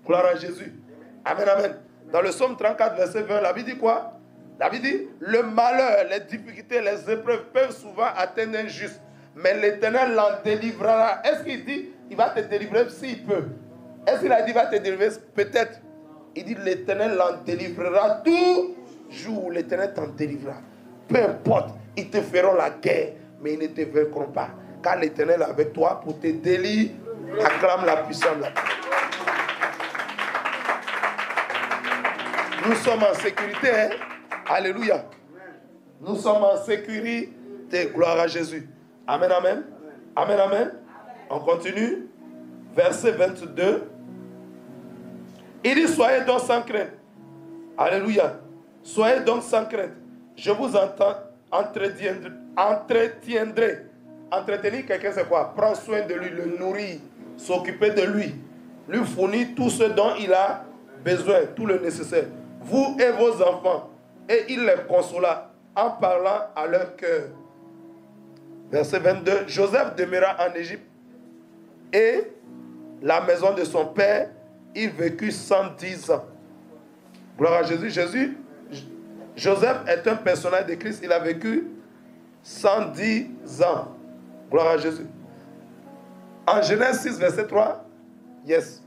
Gloire à Jésus. Amen, amen. Dans le psaume 34, verset 20, la Bible dit quoi? La Bible dit, le malheur, les difficultés, les épreuves peuvent souvent atteindre un juste, mais l'Éternel l'en délivrera. Est-ce qu'il dit, il va te délivrer s'il peut? Est-ce qu'il a dit, il va te délivrer? Peut-être. Il dit, l'Éternel l'en délivrera toujours. L'Éternel t'en délivrera. Peu importe, ils te feront la guerre, mais ils ne te vaincront pas. Car l'Éternel est avec toi pour te délivrer. Acclame la puissance. Nous sommes en sécurité, hein? Alléluia. Nous sommes en sécurité. Gloire à Jésus. Amen, amen. Amen, amen. On continue. Verset 22. Il dit, soyez donc sans crainte. Alléluia. Soyez donc sans crainte. Je vous entretiendrai. Entretenir quelqu'un, c'est quoi? Prendre soin de lui, le nourrir, s'occuper de lui, lui fournir tout ce dont il a besoin, tout le nécessaire. Vous et vos enfants. Et il les consola en parlant à leur cœur. Verset 22. Joseph demeura en Égypte et la maison de son père, il vécut 110 ans. Gloire à Jésus. Joseph est un personnage de Christ. Il a vécu 110 ans. Gloire à Jésus. En Genèse 6, verset 3. Yes.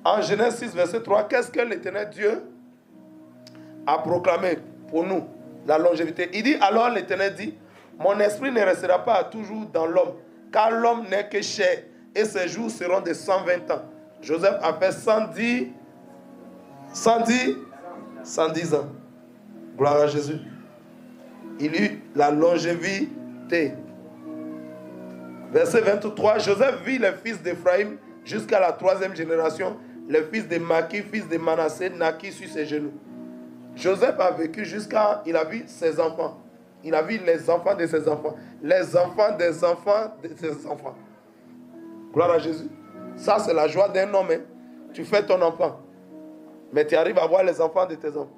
En Genèse 6, verset 3, qu'est-ce que l'Éternel Dieu a proclamé pour nous? La longévité. Il dit, alors l'Éternel dit, mon esprit ne restera pas toujours dans l'homme, car l'homme n'est que chair, et ses jours seront de 120 ans. Joseph a fait 110 ans. Gloire à Jésus. Il eut la longévité. Verset 23, Joseph vit les fils d'Éphraïm jusqu'à la 3e génération. Le fils de Maki, fils de Manassé, naquit sur ses genoux. Joseph a vécu jusqu'à... Il a vu ses enfants. Il a vu les enfants de ses enfants. Les enfants des enfants de ses enfants. Gloire à Jésus. Ça, c'est la joie d'un homme. Hein. Tu fais ton enfant. Mais tu arrives à voir les enfants de tes enfants.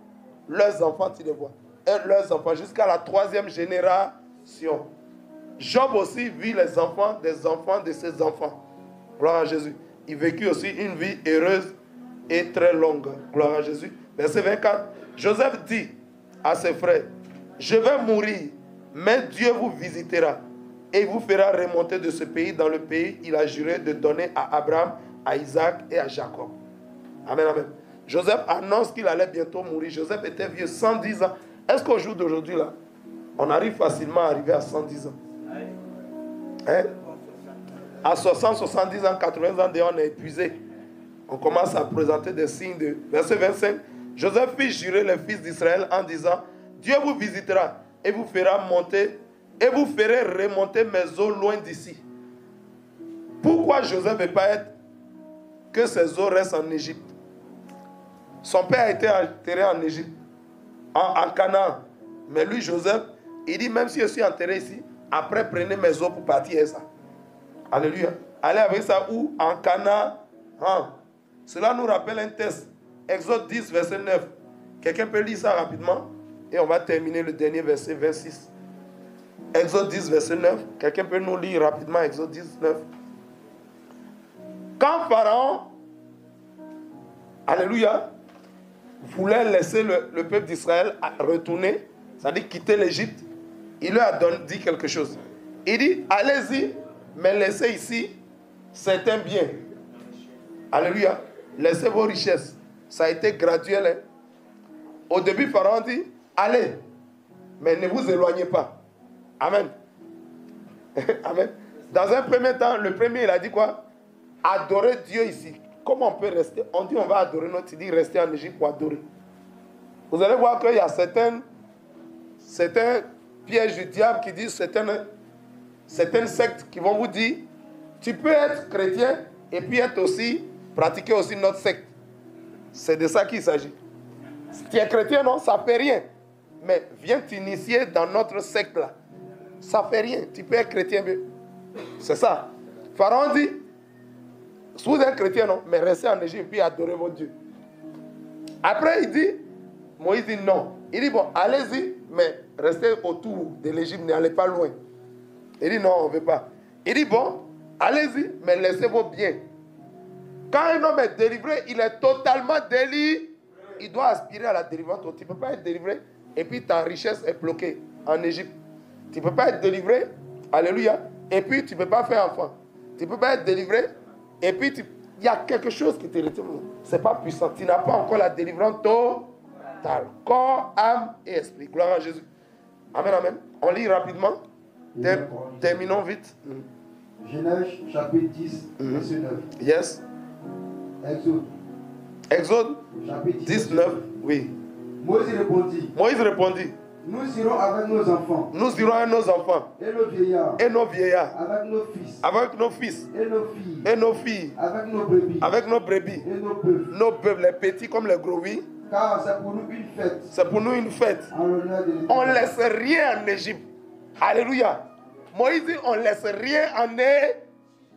Leurs enfants, tu les vois. Et leurs enfants jusqu'à la 3e génération. Job aussi vit les enfants de ses enfants. Gloire à Jésus. Il vécut aussi une vie heureuse et très longue. Gloire à Jésus. Verset 24. Joseph dit à ses frères, je vais mourir, mais Dieu vous visitera et vous fera remonter de ce pays dans le pays il a juré de donner à Abraham, à Isaac et à Jacob. Amen, amen. Joseph annonce qu'il allait bientôt mourir. Joseph était vieux, 110 ans. Est-ce qu'au jour d'aujourd'hui, là, on arrive facilement à arriver à 110 ans? Hein? À 60, 70 ans, 80 ans, on est épuisé. On commence à présenter des signes de... Verset 25. Joseph fit jurer les fils d'Israël en disant, Dieu vous visitera et vous fera monter et vous ferez remonter mes eaux loin d'ici. Pourquoi Joseph ne veut pas être que ses eaux restent en Égypte? Son père a été enterré en Égypte, en Canaan. Mais lui, Joseph, il dit, même si je suis enterré ici, après prenez mes eaux pour partir avec ça. Alléluia. Allez avec ça où? En Canaan. Cela nous rappelle un texte. Exode 10, verset 9. Quelqu'un peut lire ça rapidement? Et on va terminer le dernier verset 26. Exode 10, verset 9. Quelqu'un peut nous lire rapidement Exode 10, 9. Quand Pharaon, alléluia, voulait laisser le peuple d'Israël retourner, c'est-à-dire quitter l'Égypte, il leur a dit quelque chose. Il dit, allez-y, mais laissez ici certains biens. Alléluia. Laissez vos richesses. Ça a été graduel. Hein? Au début, Pharaon dit, allez, mais ne vous éloignez pas. Amen. Amen. Dans un premier temps, le premier, il a dit quoi? Adorer Dieu ici. Comment on peut rester? On dit on va adorer notre dit rester en Égypte pour adorer. Vous allez voir qu'il y a certains pièges du diable qui disent certaines sectes qui vont vous dire tu peux être chrétien et puis être aussi, pratiquer aussi notre secte. C'est de ça qu'il s'agit. Si tu es chrétien, non, ça ne fait rien. Mais viens t'initier dans notre secte là. Ça ne fait rien. Tu peux être chrétien. C'est ça. Pharaon dit, vous êtes chrétien, non, mais restez en Égypte puis adorez votre Dieu. Après, il dit, Moïse dit non. Il dit, bon, allez-y, mais restez autour de l'Égypte, n'allez pas loin. Il dit, non, on ne veut pas. Il dit, bon, allez-y, mais laissez vos biens. Quand un homme est délivré, il est totalement délivré. Il doit aspirer à la délivrance. Tu ne peux pas être délivré et puis ta richesse est bloquée en Égypte. Tu ne peux pas être délivré, alléluia, et puis tu ne peux pas faire enfant. Tu ne peux pas être délivré et puis il y a quelque chose qui te retient. Ce n'est pas puissant. Tu n'as pas encore la délivrance totale. Corps, âme et esprit. Gloire à Jésus. Amen, amen. On lit rapidement. Terminons vite. Genèse chapitre 10, verset 9. Yes. Exode chapitre 19. Oui. Moïse répondit. Nous irons avec nos enfants. Nous irons avec nos enfants. Et nos vieillards. Et nos vieillards. Avec nos fils. Avec nos fils. Et nos filles. Et nos filles. Avec nos brebis. Avec nos brebis. Et nos bœufs. Nos bœufs, les petits comme les gros, oui. Car c'est pour nous une fête. C'est pour nous une fête. En l'honneur de l'Éternel. On ne laisse rien en Égypte. Alléluia. Moïse dit, on ne laisse rien en Égypte.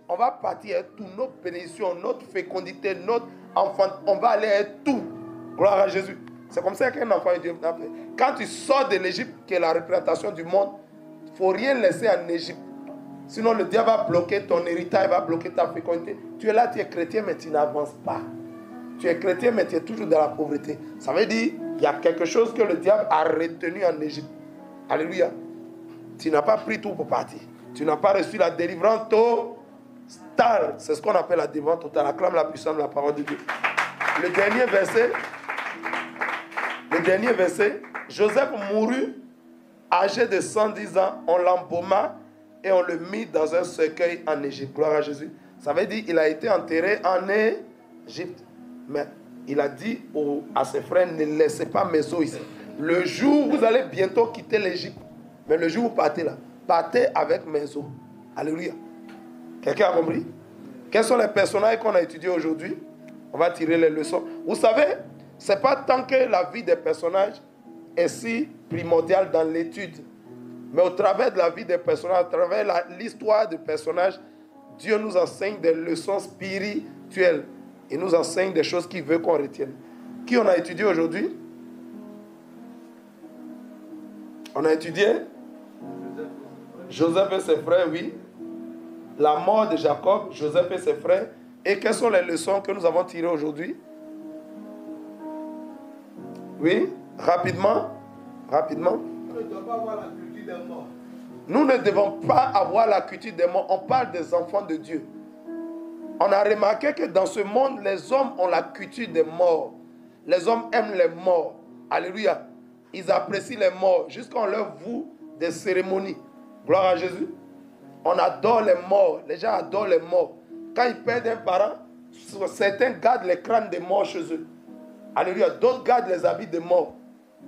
On va partir avec tout, notre bénédiction, notre fécondité, notre enfant. On va aller avec tout. Gloire à Jésus. C'est comme ça qu'un enfant est Dieu. Quand tu sors de l'Égypte, qui est la représentation du monde, il ne faut rien laisser en Égypte. Sinon, le diable va bloquer ton héritage, va bloquer ta fécondité. Tu es là, tu es chrétien, mais tu n'avances pas. Tu es chrétien, mais tu es toujours dans la pauvreté. Ça veut dire qu'il y a quelque chose que le diable a retenu en Égypte. Alléluia. Tu n'as pas pris tout pour partir. Tu n'as pas reçu la délivrance totale. C'est ce qu'on appelle la délivrance totale. Acclame la puissance de la parole de Dieu. Le dernier verset, Joseph mourut, âgé de 110 ans, on l'embauma et on le mit dans un cercueil en Égypte. Gloire à Jésus. Ça veut dire qu'il a été enterré en Égypte. Mais il a dit à ses frères, ne laissez pas mes os ici. Le jour où vous allez bientôt quitter l'Égypte, mais le jour où vous partez là, partez avec mes os. Alléluia. Quelqu'un a compris? Quels sont les personnages qu'on a étudiés aujourd'hui? On va tirer les leçons. Vous savez, ce n'est pas tant que la vie des personnages est si primordiale dans l'étude, mais au travers de la vie des personnages, à travers l'histoire des personnages, Dieu nous enseigne des leçons spirituelles. Il nous enseigne des choses qu'il veut qu'on retienne. Qui on a étudié aujourd'hui? On a étudié Joseph et ses frères, oui. La mort de Jacob, Joseph et ses frères. Et quelles sont les leçons que nous avons tirées aujourd'hui? Oui, rapidement. Nous ne devons pas avoir la culture des morts. Nous ne devons pas avoir la culture des morts. On parle des enfants de Dieu. On a remarqué que dans ce monde, les hommes ont la culture des morts. Les hommes aiment les morts. Alléluia. Ils apprécient les morts jusqu'à on leur voue des cérémonies. Gloire à Jésus. On adore les morts. Les gens adorent les morts. Quand ils perdent un parent, certains gardent les crânes des morts chez eux. Alléluia. D'autres gardent les habits des morts.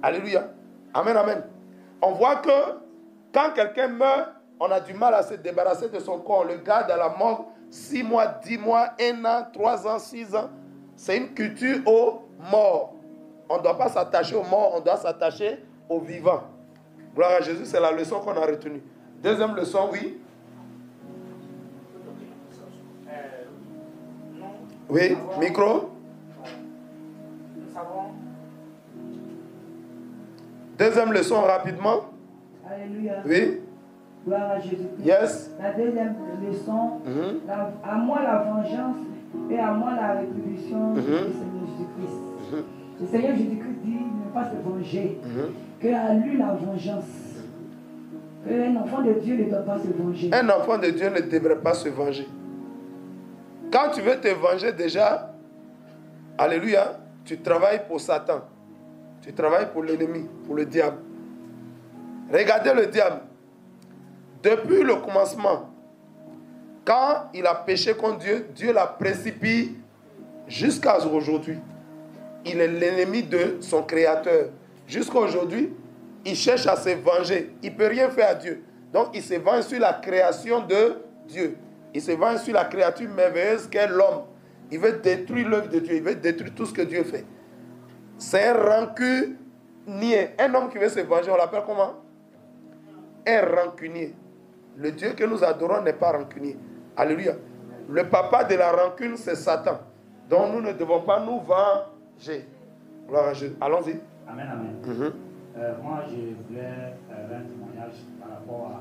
Alléluia. Amen, amen. On voit que quand quelqu'un meurt, on a du mal à se débarrasser de son corps. On le garde à la mort 6 mois, 10 mois, 1 an, 3 ans, 6 ans. C'est une culture aux morts. On ne doit pas s'attacher aux morts, on doit s'attacher aux vivants. Gloire à Jésus, c'est la leçon qu'on a retenue. Deuxième leçon, oui. Oui, micro. Nous savons. Deuxième leçon, rapidement. Alléluia. Oui. Gloire à Jésus. Yes. La deuxième leçon, à moi la vengeance et à moi la rétribution du Seigneur Jésus-Christ. Le Seigneur Jésus-Christ dit ne pas se venger, que à lui la vengeance. Un enfant de Dieu ne doit pas se venger. Un enfant de Dieu ne devrait pas se venger. Quand tu veux te venger déjà, alléluia, tu travailles pour Satan. Tu travailles pour l'ennemi, pour le diable. Regardez le diable. Depuis le commencement, quand il a péché contre Dieu, Dieu l'a précipité jusqu'à aujourd'hui. Il est l'ennemi de son créateur. Jusqu'à aujourd'hui, il cherche à se venger. Il ne peut rien faire à Dieu. Donc, il se venge sur la création de Dieu. Il se venge sur la créature merveilleuse qu'est l'homme. Il veut détruire l'œuvre de Dieu. Il veut détruire tout ce que Dieu fait. C'est un rancunier. Un homme qui veut se venger, on l'appelle comment? Un rancunier. Le Dieu que nous adorons n'est pas rancunier. Alléluia. Le papa de la rancune, c'est Satan. Donc nous ne devons pas nous venger. Gloire à Jésus. Allons-y. Amen, amen. Moi, je voulais un témoignage par rapport à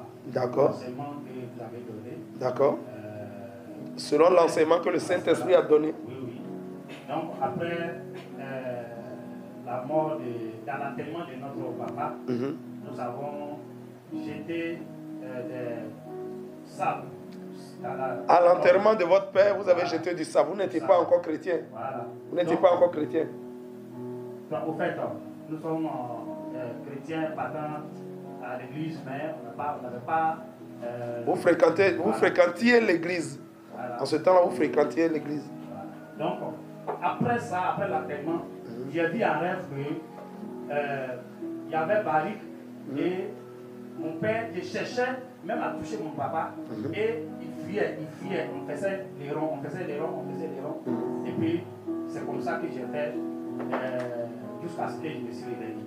l'enseignement que vous avez donné. D'accord. Selon l'enseignement que le Saint-Esprit a donné. Oui, Donc, après la mort, dans l'enterrement de notre papa, nous avons jeté des sables. À l'enterrement de votre père, vous avez jeté du sable. Vous n'étiez pas encore chrétien. Voilà. Vous n'étiez pas encore chrétien. Donc, au fait, nous sommes chrétiens partant à l'église, mais on n'avait pas. Vous fréquentiez l'église. Voilà. En ce temps-là, vous fréquentiez l'église. Voilà. Donc, après ça, après l'enterrement, j'ai vu en rêve que il y avait Barik et mon père, je cherchais même à toucher mon papa et il fuyait. On faisait les ronds. Et puis, c'est comme ça que j'ai fait jusqu'à ce que je me suis réveillé.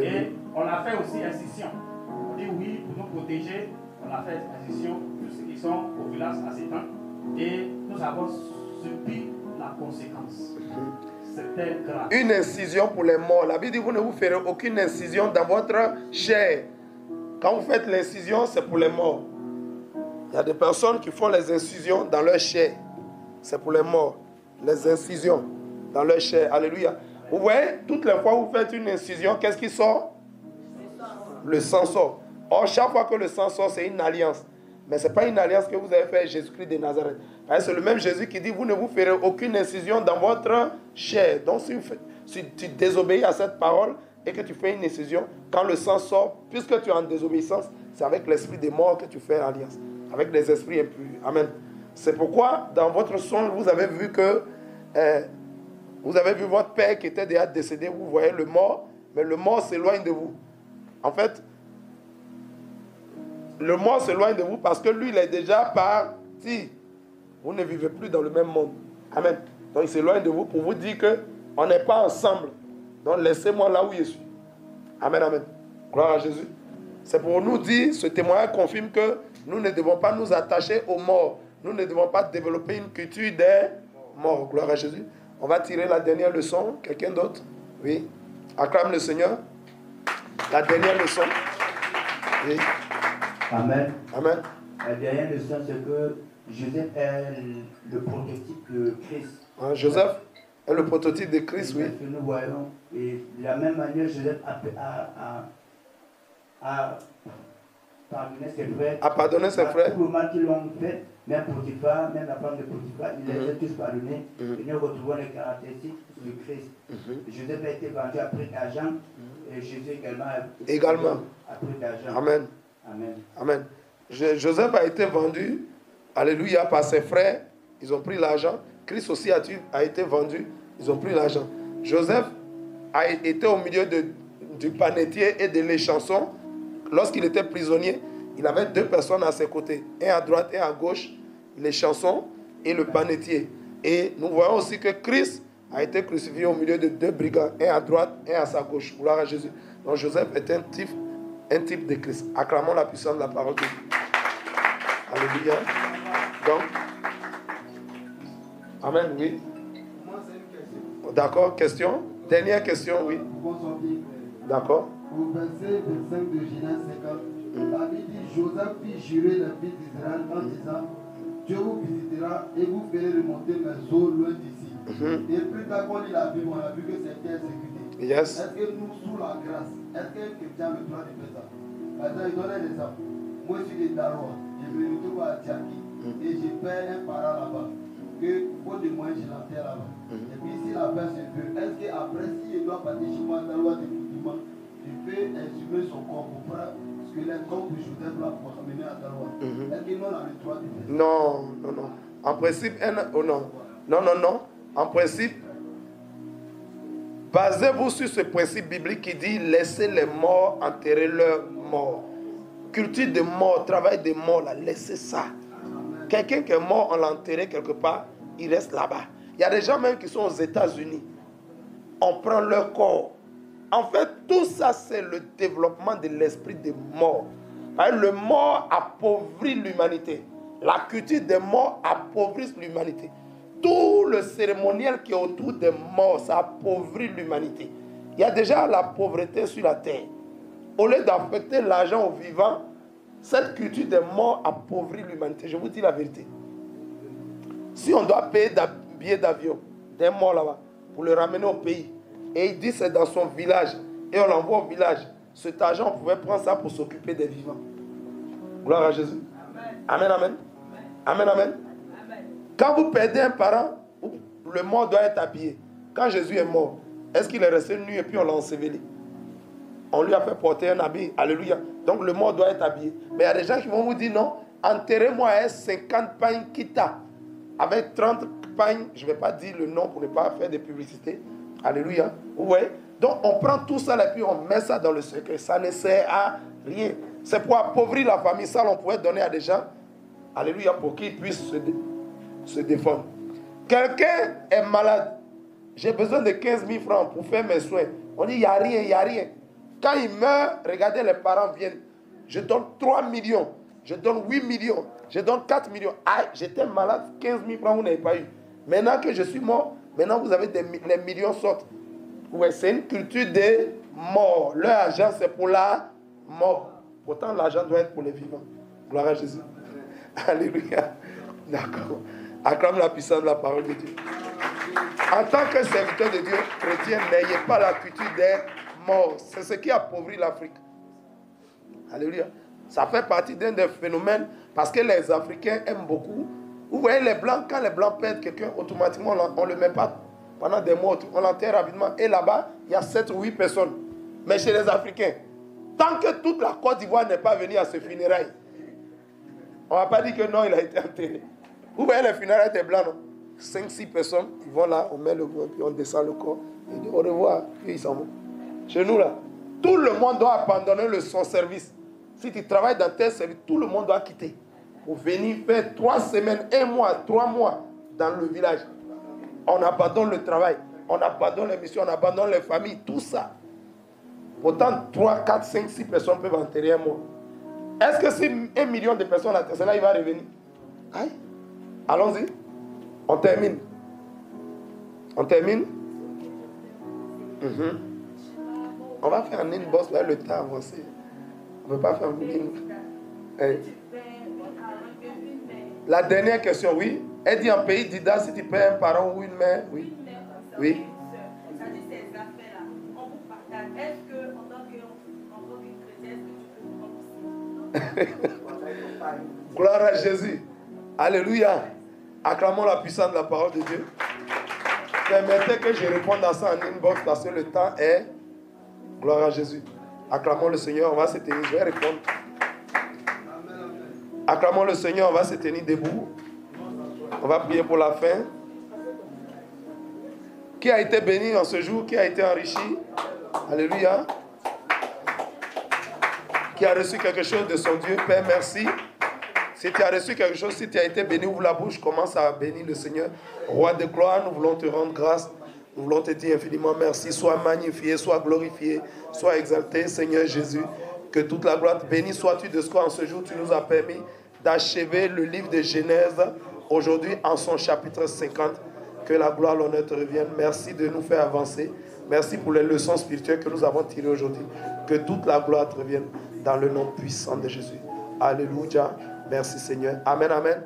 Et on a fait aussi incision. On dit oui, pour nous protéger, on a fait incision, tous ceux qui sont au village à 7 ans. Et nous avons subi la conséquence. C'était grave. Une incision pour les morts. La Bible dit vous ne vous ferez aucune incision dans votre chair. Quand vous faites l'incision, c'est pour les morts. Il y a des personnes qui font les incisions dans leur chair. C'est pour les morts. Les incisions dans leur chair. Alléluia. Vous voyez, toutes les fois que vous faites une incision, qu'est-ce qui sort? Le sang sort. Or, chaque fois que le sang sort, c'est une alliance. Mais ce n'est pas une alliance que vous avez fait avec Jésus-Christ de Nazareth. C'est le même Jésus qui dit, vous ne vous ferez aucune incision dans votre chair. Donc, si tu désobéis à cette parole et que tu fais une incision, quand le sang sort, puisque tu es en désobéissance, c'est avec l'esprit des morts que tu fais alliance. Avec les esprits impurs. Amen. C'est pourquoi, dans votre songe, vous avez vu que vous avez vu votre père qui était déjà décédé. Vous voyez le mort, mais le mort s'éloigne de vous. En fait, le mort s'éloigne de vous parce que lui, il est déjà parti. Vous ne vivez plus dans le même monde. Amen. Donc, il s'éloigne de vous pour vous dire qu'on n'est pas ensemble. Donc, laissez-moi là où je suis. Amen, amen. Gloire à Jésus. C'est pour nous dire, ce témoignage confirme que nous ne devons pas nous attacher aux morts. Nous ne devons pas développer une culture des morts. Gloire à Jésus. On va tirer la dernière leçon. Quelqu'un d'autre? Oui. Acclame le Seigneur. La dernière leçon. Oui. Amen. Amen. La dernière leçon, c'est que Joseph est le prototype de Christ. Joseph est le prototype de Christ, oui. Que nous voyons. Et de la même manière, Joseph a pardonné ses frères. A pardonné ses frères. Tout le mal qu'ils l'ont fait, même Potiphar, même la femme de Potiphar, ils les ont tous pardonnés. Et nous retrouvons les caractéristiques de Christ. Joseph a été vendu à prix d'argent. Et Jésus également a pris d'argent. Amen. Amen. Amen. Joseph a été vendu, alléluia, par ses frères. Ils ont pris l'argent. Christ aussi a été vendu. Ils ont pris l'argent. Joseph a été au milieu du panetier et de l'échanson. Lorsqu'il était prisonnier, il avait 2 personnes à ses côtés. Un à droite et à gauche. L'échanson et le panetier. Et nous voyons aussi que Christ a été crucifié au milieu de 2 brigands. Un à droite et à sa gauche. Gloire à Jésus. Donc Joseph est un type de Christ. Acclamons la puissance de la parole de Dieu. Alléluia. Donc, amen, oui. Moi, c'est une question. D'accord, question. Dernière question, oui. D'accord. Au verset 25 de Genèse 50, la Bible dit, Joseph fit jurer les fils d'Israël en disant, Dieu vous visitera et vous ferez remonter mes eaux loin d'ici. Et plus tard qu'on lit la Bible, on a vu que c'était exécuté. Yes. Est-ce que nous, sous la grâce, est-ce qu'un chrétien a le droit de faire ça? Par exemple, il donne un exemple. Moi, je suis de Daroua, je me retrouve à Tiaki et je perds un parent là-bas. Que faute de moyens, je l'enterre là-bas. Et puis, si la personne veut, est-ce qu'après, si je dois partir chez moi dans la loi définitivement, je peux exhumer son corps pour prendre ce que les corps de Joseph là pour amener à Daroua? Est-ce que nous, on a le droit de faire ça? Non, non, non. En principe, oh non. Non, non, non. En principe, basez-vous sur ce principe biblique qui dit laissez les morts enterrer leurs morts. Culture de mort, travail de mort, là, laissez ça. Quelqu'un qui est mort, on l'a enterré quelque part, il reste là-bas. Il y a des gens même qui sont aux États-Unis. On prend leur corps. En fait, tout ça, c'est le développement de l'esprit de mort. Le mort appauvrit l'humanité. La culture des morts appauvrit l'humanité. Tout le cérémoniel qui est autour des morts, ça appauvrit l'humanité. Il y a déjà la pauvreté sur la terre. Au lieu d'affecter l'argent aux vivants, cette culture des morts appauvrit l'humanité. Je vous dis la vérité. Si on doit payer des billets d'avion, d'un mort là-bas pour le ramener au pays. Et il dit c'est dans son village. Et on l'envoie au village. Cet argent, on pouvait prendre ça pour s'occuper des vivants. Gloire à Jésus. Amen, amen. Amen, amen. Quand vous perdez un parent, le mort doit être habillé. Quand Jésus est mort, est-ce qu'il est resté nu et puis on l'a enseveli? On lui a fait porter un habit. Alléluia. Donc le mort doit être habillé. Mais il y a des gens qui vont vous dire non, enterrez-moi à 50 pagnes kita. Avec 30 pagnes, je ne vais pas dire le nom pour ne pas faire de publicité. Alléluia. Vous voyez? Donc on prend tout ça et puis on met ça dans le secret. Ça ne sert à rien. C'est pour appauvrir la famille. Ça, on pourrait donner à des gens. Alléluia. Pour qu'ils puissent se défendre. Quelqu'un est malade. J'ai besoin de 15 000 francs pour faire mes soins. On dit, il n'y a rien, il n'y a rien. Quand il meurt, regardez, les parents viennent. Je donne 3 millions. Je donne 8 millions. Je donne 4 millions. Ah, j'étais malade, 15 000 francs, vous n'avez pas eu. Maintenant que je suis mort, maintenant vous avez les millions sortent. Ouais, c'est une culture des morts. Leur argent, c'est pour la mort. Pourtant, l'argent doit être pour les vivants. Gloire à Jésus. Alléluia. D'accord. Acclame la puissance de la parole de Dieu. En tant que serviteur de Dieu chrétien, n'ayez pas la culture des morts. C'est ce qui appauvrit l'Afrique. Alléluia. Ça fait partie d'un des phénomènes parce que les Africains aiment beaucoup. Vous voyez les Blancs, quand les Blancs perdent quelqu'un, automatiquement on ne le met pas pendant des mois, on l'enterre rapidement. Et là-bas, il y a 7 ou 8 personnes. Mais chez les Africains, tant que toute la Côte d'Ivoire n'est pas venue à ce funérail, on ne va pas dire que non, il a été enterré. Vous voyez les funérailles des Blancs, non? 5-6 personnes, ils vont là, on met le corps, puis on descend le corps. Ils disent au revoir, puis ils s'en vont. Chez nous, là, tout le monde doit abandonner son service. Si tu travailles dans tel service, tout le monde doit quitter. Pour venir faire 3 semaines, 1 mois, 3 mois dans le village. On abandonne le travail, on abandonne les missions, on abandonne les familles, tout ça. Pourtant, 3, 4, 5, 6 personnes peuvent enterrer un mort. Est-ce que si 1 million de personnes enterrent, cela, il va revenir? Aïe. Allons-y. On termine. On termine. On va faire un inbox, là, le temps avancé. On ne peut pas faire un booking. La dernière question, oui. Elle dit en pays d'Ida, si tu paies un parent ou une mère, oui. Oui. Est-ce que, en tant que chrétien, est-ce que tu peux prendre? Gloire à Jésus. Alléluia. Acclamons la puissance de la parole de Dieu. Permettez que je réponde à ça en inbox parce que le temps est. Gloire à Jésus. Acclamons le Seigneur, on va se tenir. Je vais répondre. Acclamons le Seigneur, on va se tenir debout. On va prier pour la fin. Qui a été béni en ce jour? Qui a été enrichi? Alléluia. Qui a reçu quelque chose de son Dieu? Père, merci. Si tu as reçu quelque chose, si tu as été béni, ouvre la bouche, commence à bénir le Seigneur. Roi de gloire, nous voulons te rendre grâce. Nous voulons te dire infiniment merci. Sois magnifié, sois glorifié, sois exalté, Seigneur Jésus. Que toute la gloire, béni sois-tu de ce qu'en ce jour tu nous as permis d'achever le livre de Genèse, aujourd'hui en son chapitre 50. Que la gloire, l'honneur te revienne. Merci de nous faire avancer. Merci pour les leçons spirituelles que nous avons tirées aujourd'hui. Que toute la gloire te revienne dans le nom puissant de Jésus. Alléluia. Merci Seigneur. Amen, amen.